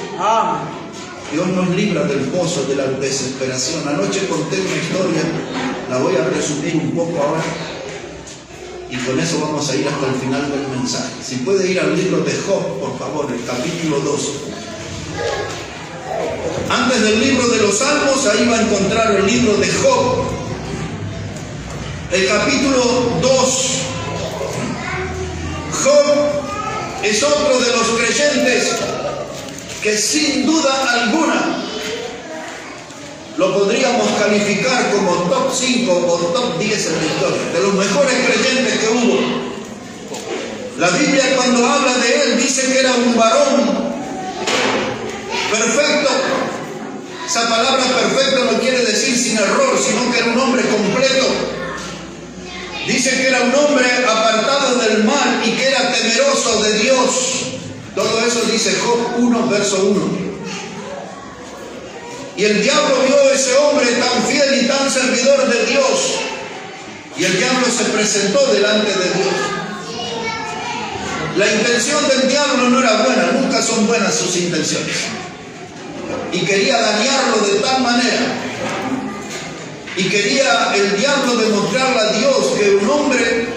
Dios nos libra del pozo de la desesperación. Anoche conté una historia, la voy a resumir un poco ahora. Y con eso vamos a ir hasta el final del mensaje. Si puede ir al libro de Job, por favor, el capítulo 2. Antes del libro de los Salmos, ahí va a encontrar el libro de Job. El capítulo 2. Job es otro de los creyentes que sin duda alguna lo podríamos calificar como top 5 o top 10 en la historia, de los mejores creyentes que hubo. La Biblia, cuando habla de él, dice que era un varón perfecto. Esa palabra perfecto no quiere decir sin error, sino que era un hombre completo. Dice que era un hombre apartado del mal y que era temeroso de Dios. Todo eso dice Job 1, verso 1. Y el diablo vio a ese hombre tan fiel y tan servidor de Dios. Y el diablo se presentó delante de Dios. La intención del diablo no era buena, nunca son buenas sus intenciones. Y quería dañarlo de tal manera. Y quería el diablo demostrarle a Dios que un hombre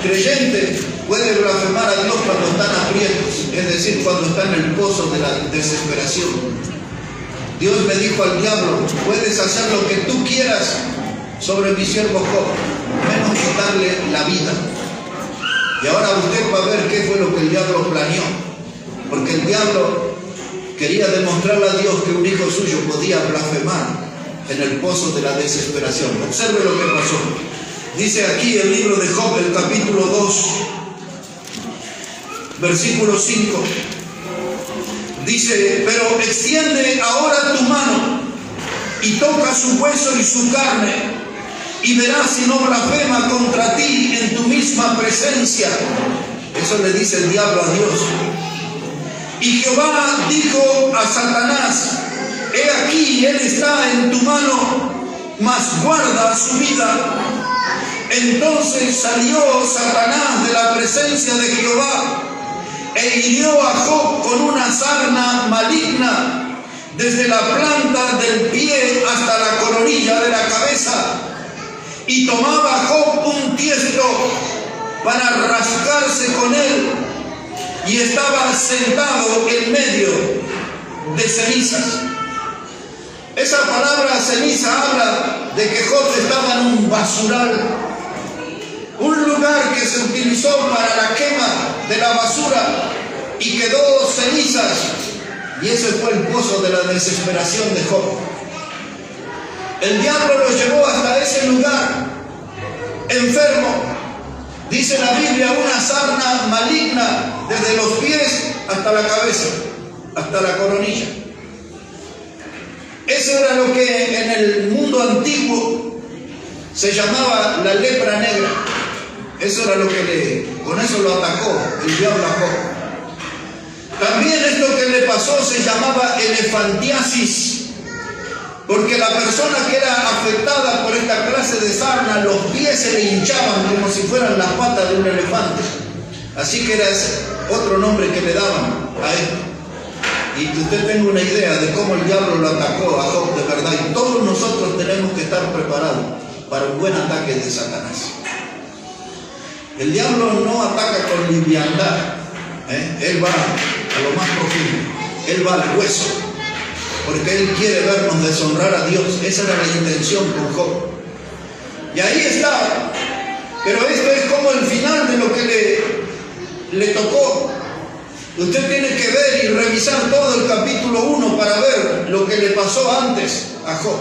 creyente puede blasfemar a Dios cuando están aprietos, es decir, cuando está en el pozo de la desesperación. Dios me dijo al diablo: puedes hacer lo que tú quieras sobre mi siervo Job, menos quitarle la vida. Y ahora usted va a ver qué fue lo que el diablo planeó, porque el diablo quería demostrarle a Dios que un hijo suyo podía blasfemar en el pozo de la desesperación. Observe lo que pasó. Dice aquí el libro de Job, el capítulo 2, versículo 5. Dice: pero extiende ahora tu mano y toca su hueso y su carne, y verás si no blasfema contra ti en tu misma presencia. Eso le dice el diablo a Dios. Y Jehová dijo a Satanás: he aquí, él está en tu mano, mas guarda su vida. Entonces salió Satanás de la presencia de Jehová e hirió a Job con una sarna maligna, desde la planta del pie hasta la coronilla de la cabeza. Y tomaba Job un tiesto para rascarse con él, y estaba sentado en medio de cenizas. Esa palabra ceniza habla de que Job estaba en un basural, un lugar que se utilizó para la quema de la basura, y quedó cenizas, y ese fue el pozo de la desesperación de Job. El diablo lo llevó hasta ese lugar, enfermo. Dice la Biblia, una sarna maligna desde los pies hasta la cabeza, hasta la coronilla. Eso era lo que en el mundo antiguo se llamaba la lepra negra. Eso era lo que con eso lo atacó el diablo a Job. También esto que le pasó se llamaba elefantiasis, porque la persona que era afectada por esta clase de sarna, los pies se le hinchaban como si fueran las patas de un elefante. Así que era ese otro nombre que le daban a esto. Y que usted tenga una idea de cómo el diablo lo atacó a Job de verdad. Y todos nosotros tenemos que estar preparados para un buen ataque de Satanás. El diablo no ataca con liviandad. Él va a lo más profundo. Él va al hueso. Porque él quiere vernos deshonrar a Dios. Esa era la intención con Job. Y ahí estaba. Pero esto es como el final de lo que le tocó. Usted tiene que ver y revisar todo el capítulo 1 para ver lo que le pasó antes a Job.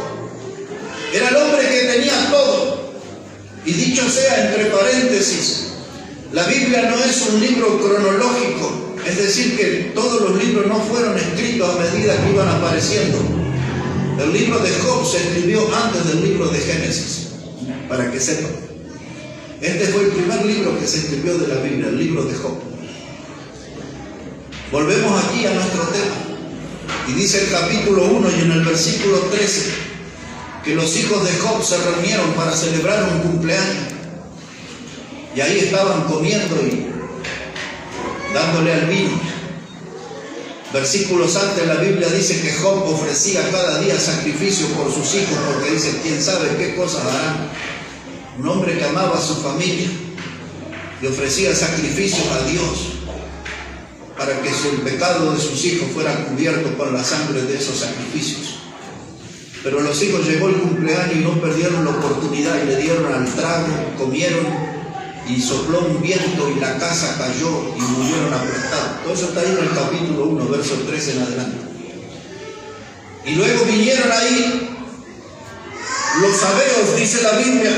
Era el hombre que tenía todo. Y dicho sea entre paréntesis, la Biblia no es un libro cronológico. Es decir, que todos los libros no fueron escritos a medida que iban apareciendo. El libro de Job se escribió antes del libro de Génesis, para que sepan. Este fue el primer libro que se escribió de la Biblia, el libro de Job. Volvemos aquí a nuestro tema. Y dice el capítulo 1 y en el versículo 13 que los hijos de Job se reunieron para celebrar un cumpleaños. Y ahí estaban comiendo y dándole al vino. Versículos antes la Biblia dice que Job ofrecía cada día sacrificio por sus hijos, porque dice, quién sabe qué cosas harán. un hombre que amaba a su familia y ofrecía sacrificios a Dios para que el pecado de sus hijos fuera cubierto por la sangre de esos sacrificios. Pero los hijos llegó el cumpleaños y no perdieron la oportunidad y le dieron al trago, comieron y sopló un viento y la casa cayó y murieron aplastados. Todo eso está ahí en el capítulo 1, verso 13 en adelante. Y luego vinieron ahí los sabeos, dice la Biblia,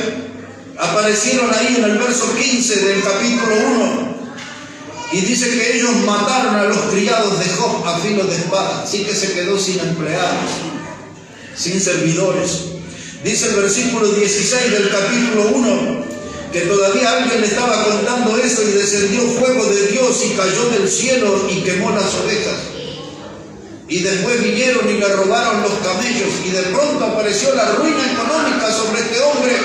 aparecieron ahí en el verso 15 del capítulo 1 y dice que ellos mataron a los criados de Job a filo de espada, así que se quedó sin empleados, sin servidores. Dice el versículo 16 del capítulo 1 que todavía alguien le estaba contando eso y descendió fuego de Dios y cayó del cielo y quemó las ovejas. Y después vinieron y le robaron los camellos y de pronto apareció la ruina económica sobre este hombre.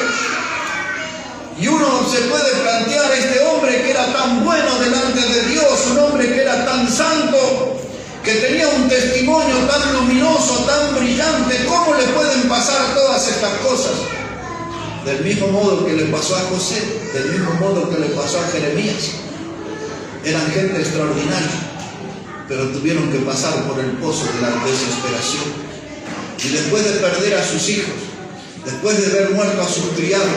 Y uno se puede plantear, este hombre que era tan bueno delante de Dios, un hombre que era tan santo, que tenía un testimonio tan luminoso, tan brillante, ¿cómo le pueden pasar todas estas cosas? Del mismo modo que le pasó a José, del mismo modo que le pasó a Jeremías. Eran gente extraordinaria, pero tuvieron que pasar por el pozo de la desesperación. Y después de perder a sus hijos, después de ver muerto a sus criados,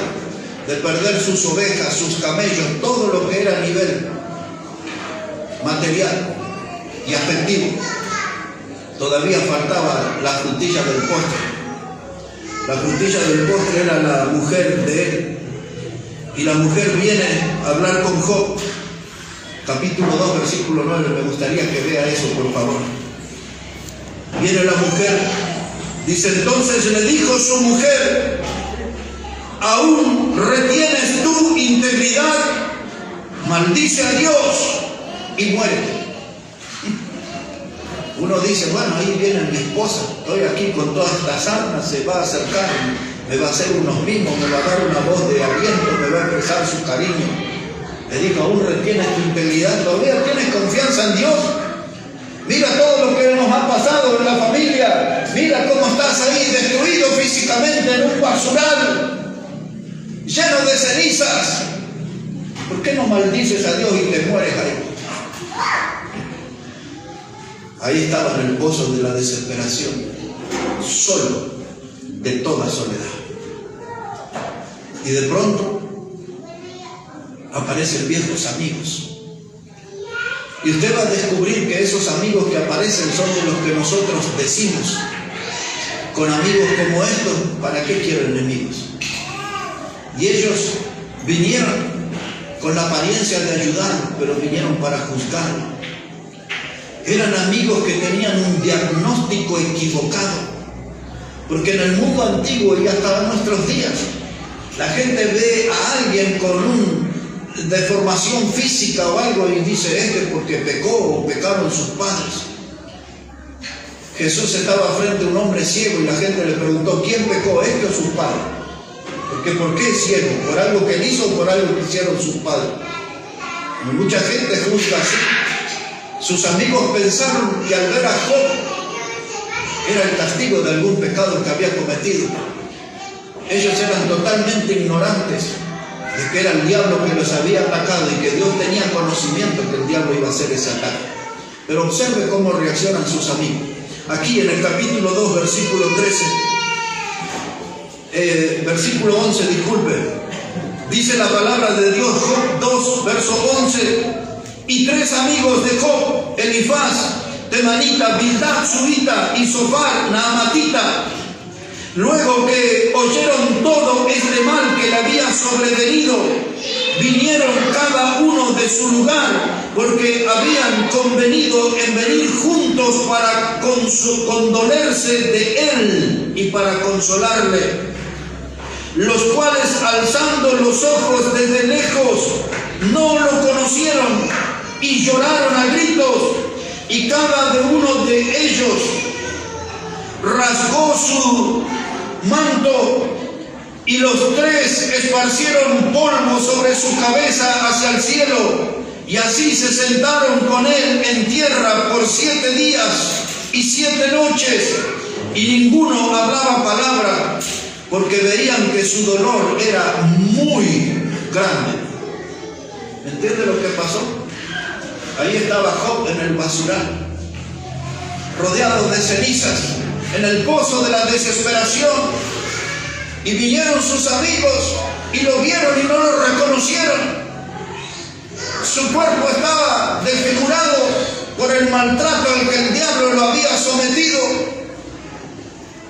de perder sus ovejas, sus camellos, todo lo que era a nivel material y afectivo, todavía faltaba la frutilla del postre. La frutilla del postre era la mujer de él. Y la mujer viene a hablar con Job. Capítulo 2, versículo 9. Me gustaría que vea eso, por favor. Viene la mujer. Dice, entonces le dijo su mujer, ¿aún retienes tu integridad? Maldice a Dios y muérete. Uno dice, bueno, ahí viene mi esposa, estoy aquí con todas estas armas, se va a acercar, me va a hacer unos mimos, me va a dar una voz de aliento, me va a expresar su cariño. Le digo, ¿aún retienes tu integridad? ¿Todavía tienes confianza en Dios? Mira todo lo que nos ha pasado en la familia, mira cómo estás ahí destruido físicamente en un basural, lleno de cenizas. ¿Por qué no maldices a Dios y te mueres ahí? Ahí estaba en el pozo de la desesperación, solo, de toda soledad. Y de pronto aparecen viejos amigos. Y usted va a descubrir que esos amigos que aparecen son de los que nosotros decimos. Con amigos como estos, ¿para qué quiero enemigos? Y ellos vinieron con la apariencia de ayudarlo, pero vinieron para juzgarlo. Eran amigos que tenían un diagnóstico equivocado, porque en el mundo antiguo y hasta nuestros días, la gente ve a alguien con una deformación física o algo y dice, este porque pecó o pecaron sus padres. Jesús estaba frente a un hombre ciego y la gente le preguntó, ¿quién pecó, este o sus padres? Porque ¿por qué es ciego? ¿Por algo que él hizo o por algo que hicieron sus padres? Y mucha gente juzga así. Sus amigos pensaron que al ver a Job era el castigo de algún pecado que había cometido. Ellos eran totalmente ignorantes de que era el diablo que los había atacado y que Dios tenía conocimiento que el diablo iba a hacer ese ataque. Pero observe cómo reaccionan sus amigos. Aquí en el capítulo 2, versículo 13, versículo 11, disculpe, dice la palabra de Dios, Job 2, verso 11. Y 3 amigos de Job, Elifaz, Temanita, Bildad, Subita y Sofar, Naamatita, luego que oyeron todo este mal que le había sobrevenido, vinieron cada uno de su lugar, porque habían convenido en venir juntos para condolerse de él y para consolarle, los cuales alzando los ojos desde lejos no lo conocieron y lloraron a gritos, y cada uno de ellos rasgó su manto, y los 3 esparcieron polvo sobre su cabeza hacia el cielo, y así se sentaron con él en tierra por 7 días y 7 noches, y ninguno hablaba palabra, porque veían que su dolor era muy grande. ¿Entiende lo que pasó? Ahí estaba Job en el basural, rodeado de cenizas, en el pozo de la desesperación, y vinieron sus amigos y lo vieron y no lo reconocieron. Su cuerpo estaba desfigurado por el maltrato al que el diablo lo había sometido,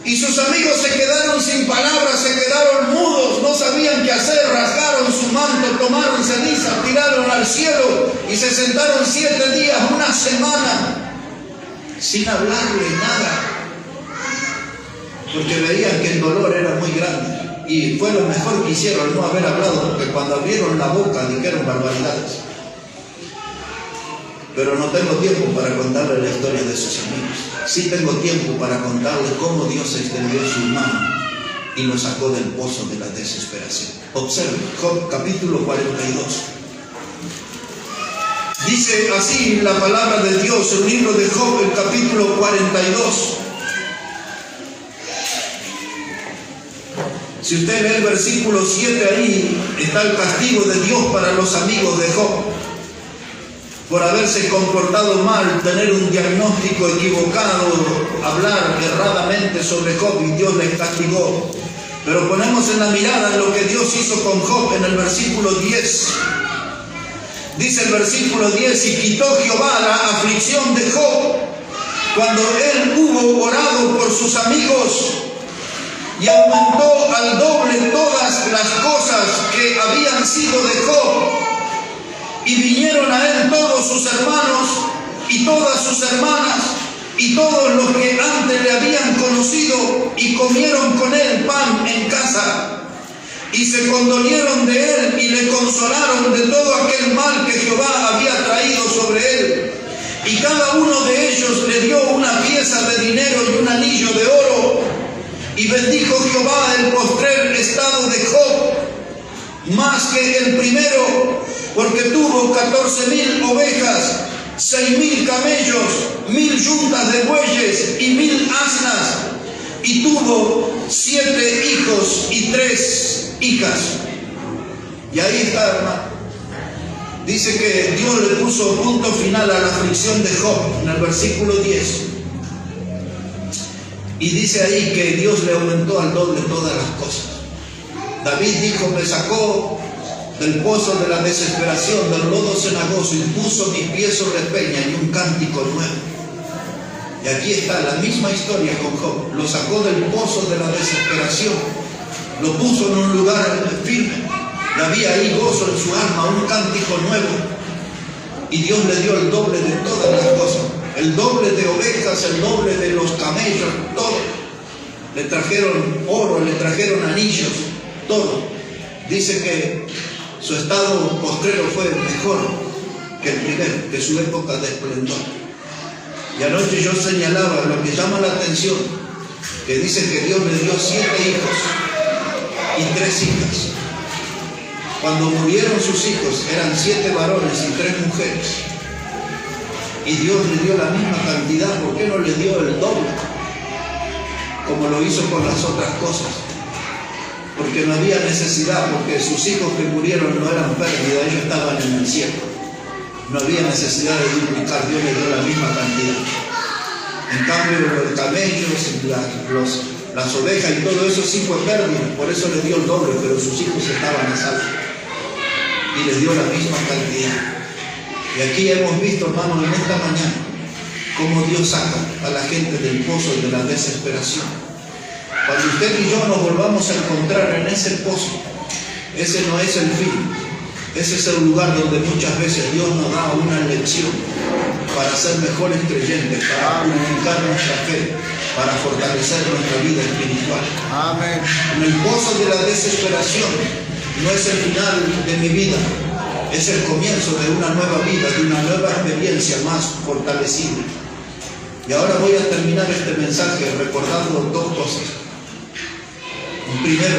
y sus amigos se quedaron sin palabras, se quedaron mudos, no sabían qué hacer, rasgaron su manto, tomaron ceniza, tiraron al cielo y se sentaron 7 días, una semana, sin hablarle nada, porque veían que el dolor era muy grande. Y fue lo mejor que hicieron no haber hablado, porque cuando abrieron la boca dijeron barbaridades. Pero no tengo tiempo para contarles la historia de sus amigos. Sí tengo tiempo para contarles cómo Dios extendió su mano y lo sacó del pozo de la desesperación. Observen, Job capítulo 42. Dice así la palabra de Dios, el libro de Job, el capítulo 42. Si usted lee el versículo 7, ahí está el castigo de Dios para los amigos de Job, por haberse comportado mal, tener un diagnóstico equivocado, hablar erradamente sobre Job, y Dios les castigó. Pero ponemos en la mirada en lo que Dios hizo con Job en el versículo 10. Dice el versículo 10: y quitó Jehová la aflicción de Job cuando él hubo orado por sus amigos, y aumentó al doble todas las cosas que habían sido de Job. Y vinieron a él todos sus hermanos y todas sus hermanas y todos los que antes le habían conocido, y comieron con él pan en casa, y se condolieron de él y le consolaron de todo aquel mal que Jehová había traído sobre él. Y cada uno de ellos le dio una pieza de dinero y un anillo de oro. Y bendijo Jehová el postrer estado de Job más que el primero, porque tuvo 14,000 ovejas, 6,000 camellos, 1,000 yuntas de bueyes y 1,000 asnas, y tuvo 7 hijos y 3 hijas. Y ahí está, hermano. Dice que Dios le puso punto final a la aflicción de Job en el versículo 10. Y dice ahí que Dios le aumentó al doble todas las cosas. David dijo: me sacó del pozo de la desesperación, del lodo cenagoso, y puso mis pies sobre peña y un cántico nuevo. Y aquí está la misma historia con Job. Lo sacó del pozo de la desesperación, lo puso en un lugar firme, y había ahí gozo en su alma, un cántico nuevo. Y Dios le dio el doble de todas las cosas, el doble de ovejas, el doble de los camellos, todo. Le trajeron oro, le trajeron anillos, todo. Dice que su estado postrero fue mejor que el primero, que su época de esplendor. Y anoche yo señalaba lo que llama la atención, que dice que Dios le dio 7 hijos y 3 hijas. Cuando murieron sus hijos eran 7 varones y 3 mujeres. Y Dios le dio la misma cantidad. ¿Por qué no le dio el doble, como lo hizo con las otras cosas? Porque no había necesidad, porque sus hijos que murieron no eran pérdida, ellos estaban en el cielo. No había necesidad de duplicar, Dios le dio la misma cantidad. En cambio, los camellos, las ovejas y todo eso sí fue pérdida, por eso le dio el doble, pero sus hijos estaban a salvo. Y les dio la misma cantidad. Y aquí hemos visto, hermanos, en esta mañana, cómo Dios saca a la gente del pozo de la desesperación. Cuando usted y yo nos volvamos a encontrar en ese pozo, ese no es el fin. Ese es el lugar donde muchas veces Dios nos da una lección para ser mejores creyentes, para purificar nuestra fe, para fortalecer nuestra vida espiritual. Amén. En el pozo de la desesperación no es el final de mi vida, es el comienzo de una nueva vida, de una nueva experiencia más fortalecida. Y ahora voy a terminar este mensaje recordando 2 cosas. Primero,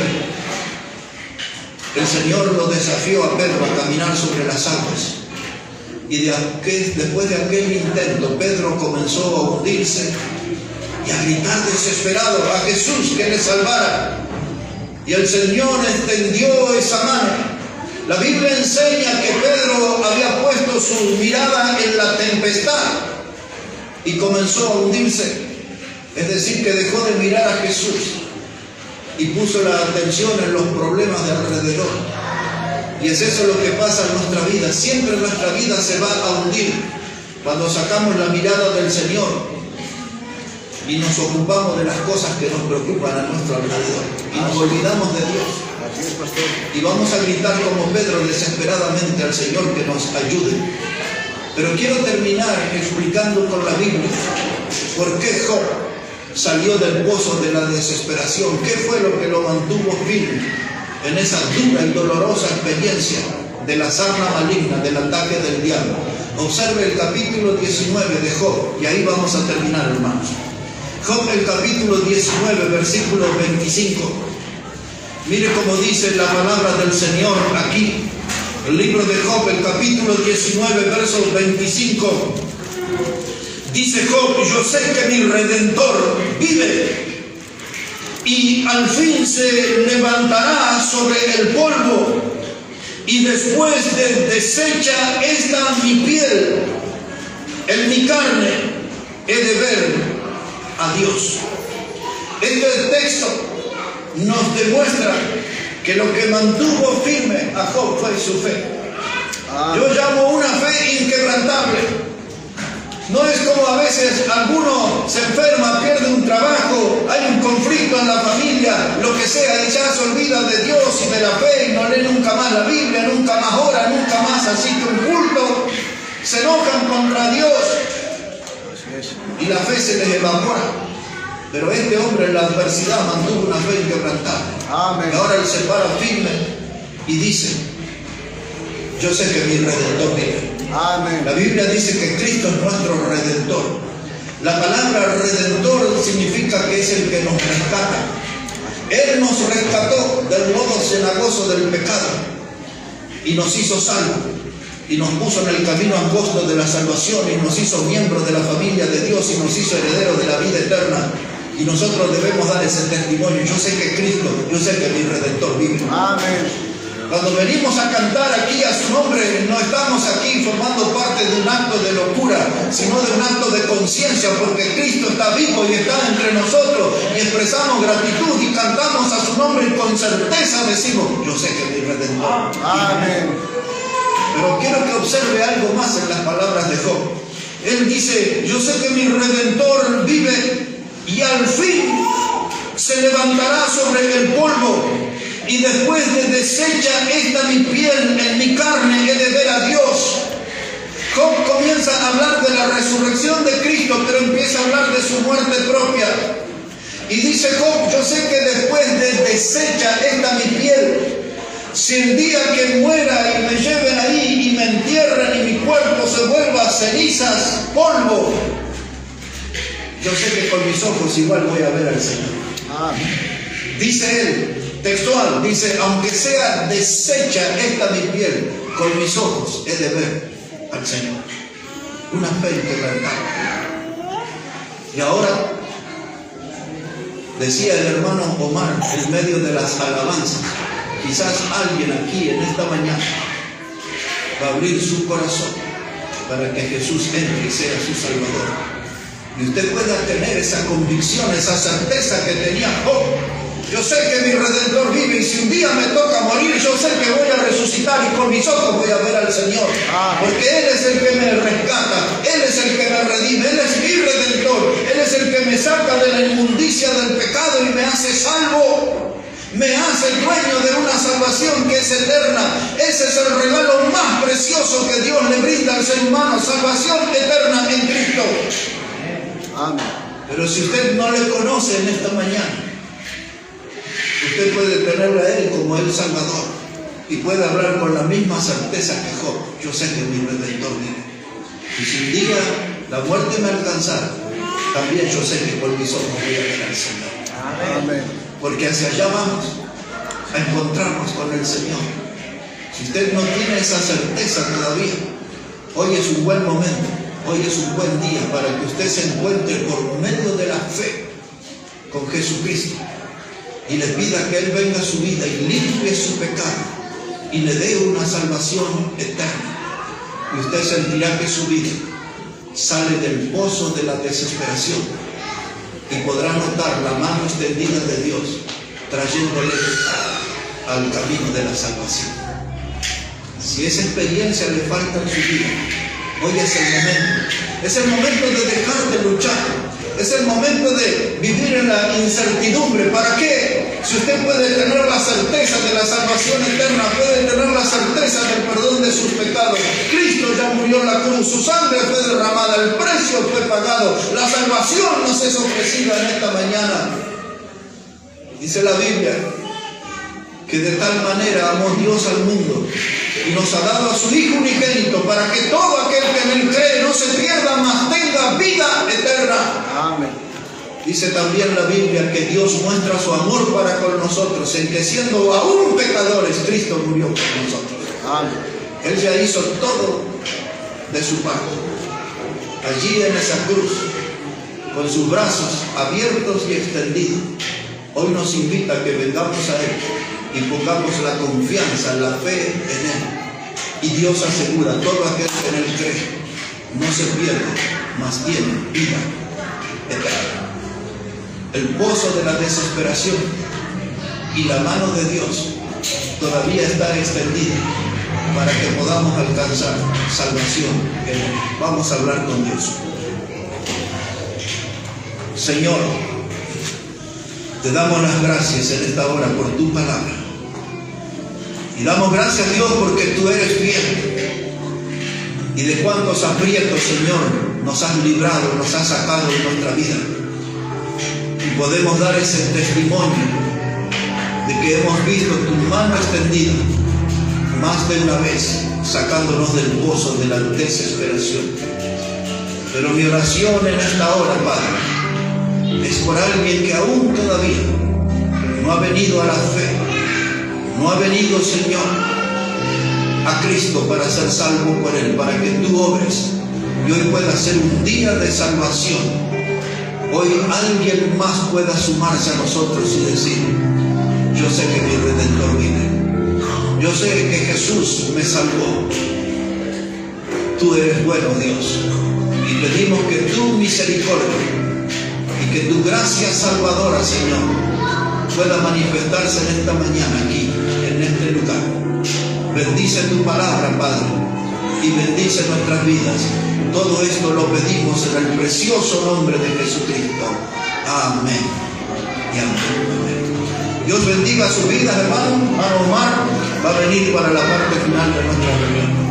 el Señor lo desafió a Pedro a caminar sobre las aguas. Y después de aquel intento, Pedro comenzó a hundirse y a gritar desesperado a Jesús que le salvara. Y el Señor extendió esa mano. La Biblia enseña que Pedro había puesto su mirada en la tempestad y comenzó a hundirse. Es decir, que dejó de mirar a Jesús y puso la atención en los problemas de alrededor. Y es eso lo que pasa en nuestra vida. Siempre nuestra vida se va a hundir cuando sacamos la mirada del Señor y nos ocupamos de las cosas que nos preocupan a nuestro alrededor y nos olvidamos de Dios. Y vamos a gritar como Pedro desesperadamente al Señor que nos ayude. Pero quiero terminar explicando con la Biblia por qué Job salió del pozo de la desesperación. ¿Qué fue lo que lo mantuvo firme en esa dura y dolorosa experiencia de la sarna maligna, del ataque del diablo? Observe el capítulo 19 de Job y ahí vamos a terminar, hermanos. Job, el capítulo 19, versículo 25. Mire cómo dice la palabra del Señor aquí. El libro de Job, el capítulo 19, versos 25. Dice Job: yo sé que mi Redentor vive y al fin se levantará sobre el polvo, y después de deshecha esta mi piel, en mi carne he de ver a Dios. Este texto nos demuestra que lo que mantuvo firme a Job fue su fe. Yo llamo una fe inquebrantable. No es como a veces alguno se enferma, pierde un trabajo, hay un conflicto en la familia, lo que sea, y ya se olvida de Dios y de la fe y no lee nunca más la Biblia, nunca más ora, nunca más asiste a un culto, se enojan contra Dios y la fe se les evapora. Pero este hombre en la adversidad mantuvo una fe inquebrantable. Amén. Y ahora él se para firme y dice: yo sé que mi Redentor vive. Amén. La Biblia dice que Cristo es nuestro Redentor. La palabra Redentor significa que es el que nos rescata. Él nos rescató del lodo cenagoso del pecado y nos hizo salvos y nos puso en el camino angosto de la salvación y nos hizo miembros de la familia de Dios y nos hizo herederos de la vida eterna. Y nosotros debemos dar ese testimonio. Yo sé que Cristo, yo sé que mi Redentor vive. Amén. Cuando venimos a cantar aquí a su nombre, no estamos aquí formando parte de un acto de locura, sino de un acto de conciencia, porque Cristo está vivo y está entre nosotros, y expresamos gratitud y cantamos a su nombre y con certeza decimos: yo sé que mi Redentor. Amén. Pero quiero que observe algo más en las palabras de Job. Él dice: yo sé que mi Redentor vive y al fin se levantará sobre el polvo, y después de deshecha esta mi piel, en mi carne he de ver a Dios. Job comienza a hablar de la resurrección de Cristo, pero empieza a hablar de su muerte propia. Y dice Job: yo sé que después de deshecha esta mi piel, si el día que muera y me lleven ahí y me entierren y mi cuerpo se vuelva cenizas, polvo, yo sé que con mis ojos igual voy a ver al Señor. Dice él, textual, dice: aunque sea deshecha esta mi piel, con mis ojos he de ver al Señor. Una fe inquebrantable. Y ahora, decía el hermano Omar en medio de las alabanzas, quizás alguien aquí en esta mañana va a abrir su corazón para que Jesús entre y sea su Salvador. Y usted pueda tener esa convicción, esa certeza que tenía Job. Yo sé que mi Redentor vive y si un día me toca morir, yo sé que voy a resucitar y con mis ojos voy a ver al Señor. Porque Él es el que me rescata, Él es el que me redime, Él es mi Redentor, Él es el que me saca de la inmundicia del pecado y me hace salvo. Me hace dueño de una salvación que es eterna. Ese es el regalo más precioso que Dios le brinda al ser humano: salvación eterna en Cristo. Amén. Pero si usted no le conoce en esta mañana, usted puede tenerle a Él como el Salvador y puede hablar con la misma certeza que Job: yo sé que mi Redentor vive. Y si un día la muerte me alcanzara, también yo sé que con mis ojos voy a ver al Señor. Amén. Porque hacia allá vamos, a encontrarnos con el Señor. Si usted no tiene esa certeza todavía, hoy es un buen momento, hoy es un buen día para que usted se encuentre por medio de la fe con Jesucristo. y le pida que Él venga a su vida y limpie su pecado y le dé una salvación eterna. Y usted sentirá que su vida sale del pozo de la desesperación y podrá notar la mano extendida de Dios trayéndole al camino de la salvación. Si esa experiencia le falta en su vida, hoy es el momento. Es el momento de dejar de luchar. Es el momento de vivir en la incertidumbre. ¿Para qué? Si usted puede tener la certeza de la salvación eterna, puede tener la certeza del perdón de sus pecados. Cristo ya murió en la cruz, su sangre fue derramada, el precio fue pagado, la salvación nos es ofrecida en esta mañana. Dice la Biblia que de tal manera amó Dios al mundo y nos ha dado a su Hijo unigénito para que todo aquel que en Él cree no se pierda, mas tenga vida eterna. Amén. Dice también la Biblia que Dios muestra su amor para con nosotros en que siendo aún pecadores, Cristo murió por nosotros. Amén. Él ya hizo todo de su parte. Allí en esa cruz, con sus brazos abiertos y extendidos, hoy nos invita a que vengamos a Él y pongamos la confianza, la fe en Él. Y Dios asegura, todo aquel que en Él cree no se pierde, mas tiene vida eterna. El pozo de la desesperación y la mano de Dios todavía está extendida para que podamos alcanzar salvación en Él. Vamos a hablar con Dios. Señor, te damos las gracias en esta hora por tu palabra. Y damos gracias, Dios, porque tú eres fiel. Y de cuántos aprietos, Señor, nos has librado, nos has sacado de nuestra vida. Y podemos dar ese testimonio de que hemos visto tu mano extendida más de una vez, sacándonos del pozo de la desesperación. Pero mi oración en esta hora, Padre, es por alguien que aún todavía no ha venido a la fe, no ha venido, Señor, a Cristo para ser salvo por Él, para que tú obres y hoy pueda ser un día de salvación. Hoy alguien más pueda sumarse a nosotros y decir: yo sé que mi Redentor vive, yo sé que Jesús me salvó. Tú eres bueno, Dios, y pedimos que tu misericordia y que tu gracia salvadora, Señor, pueda manifestarse en esta mañana aquí, en este lugar. Bendice tu palabra, Padre, y bendice nuestras vidas. Todo esto lo pedimos en el precioso nombre de Jesucristo. Amén y amén. Dios bendiga su vida, hermano. Hermano Omar va a venir para la parte final de nuestra reunión.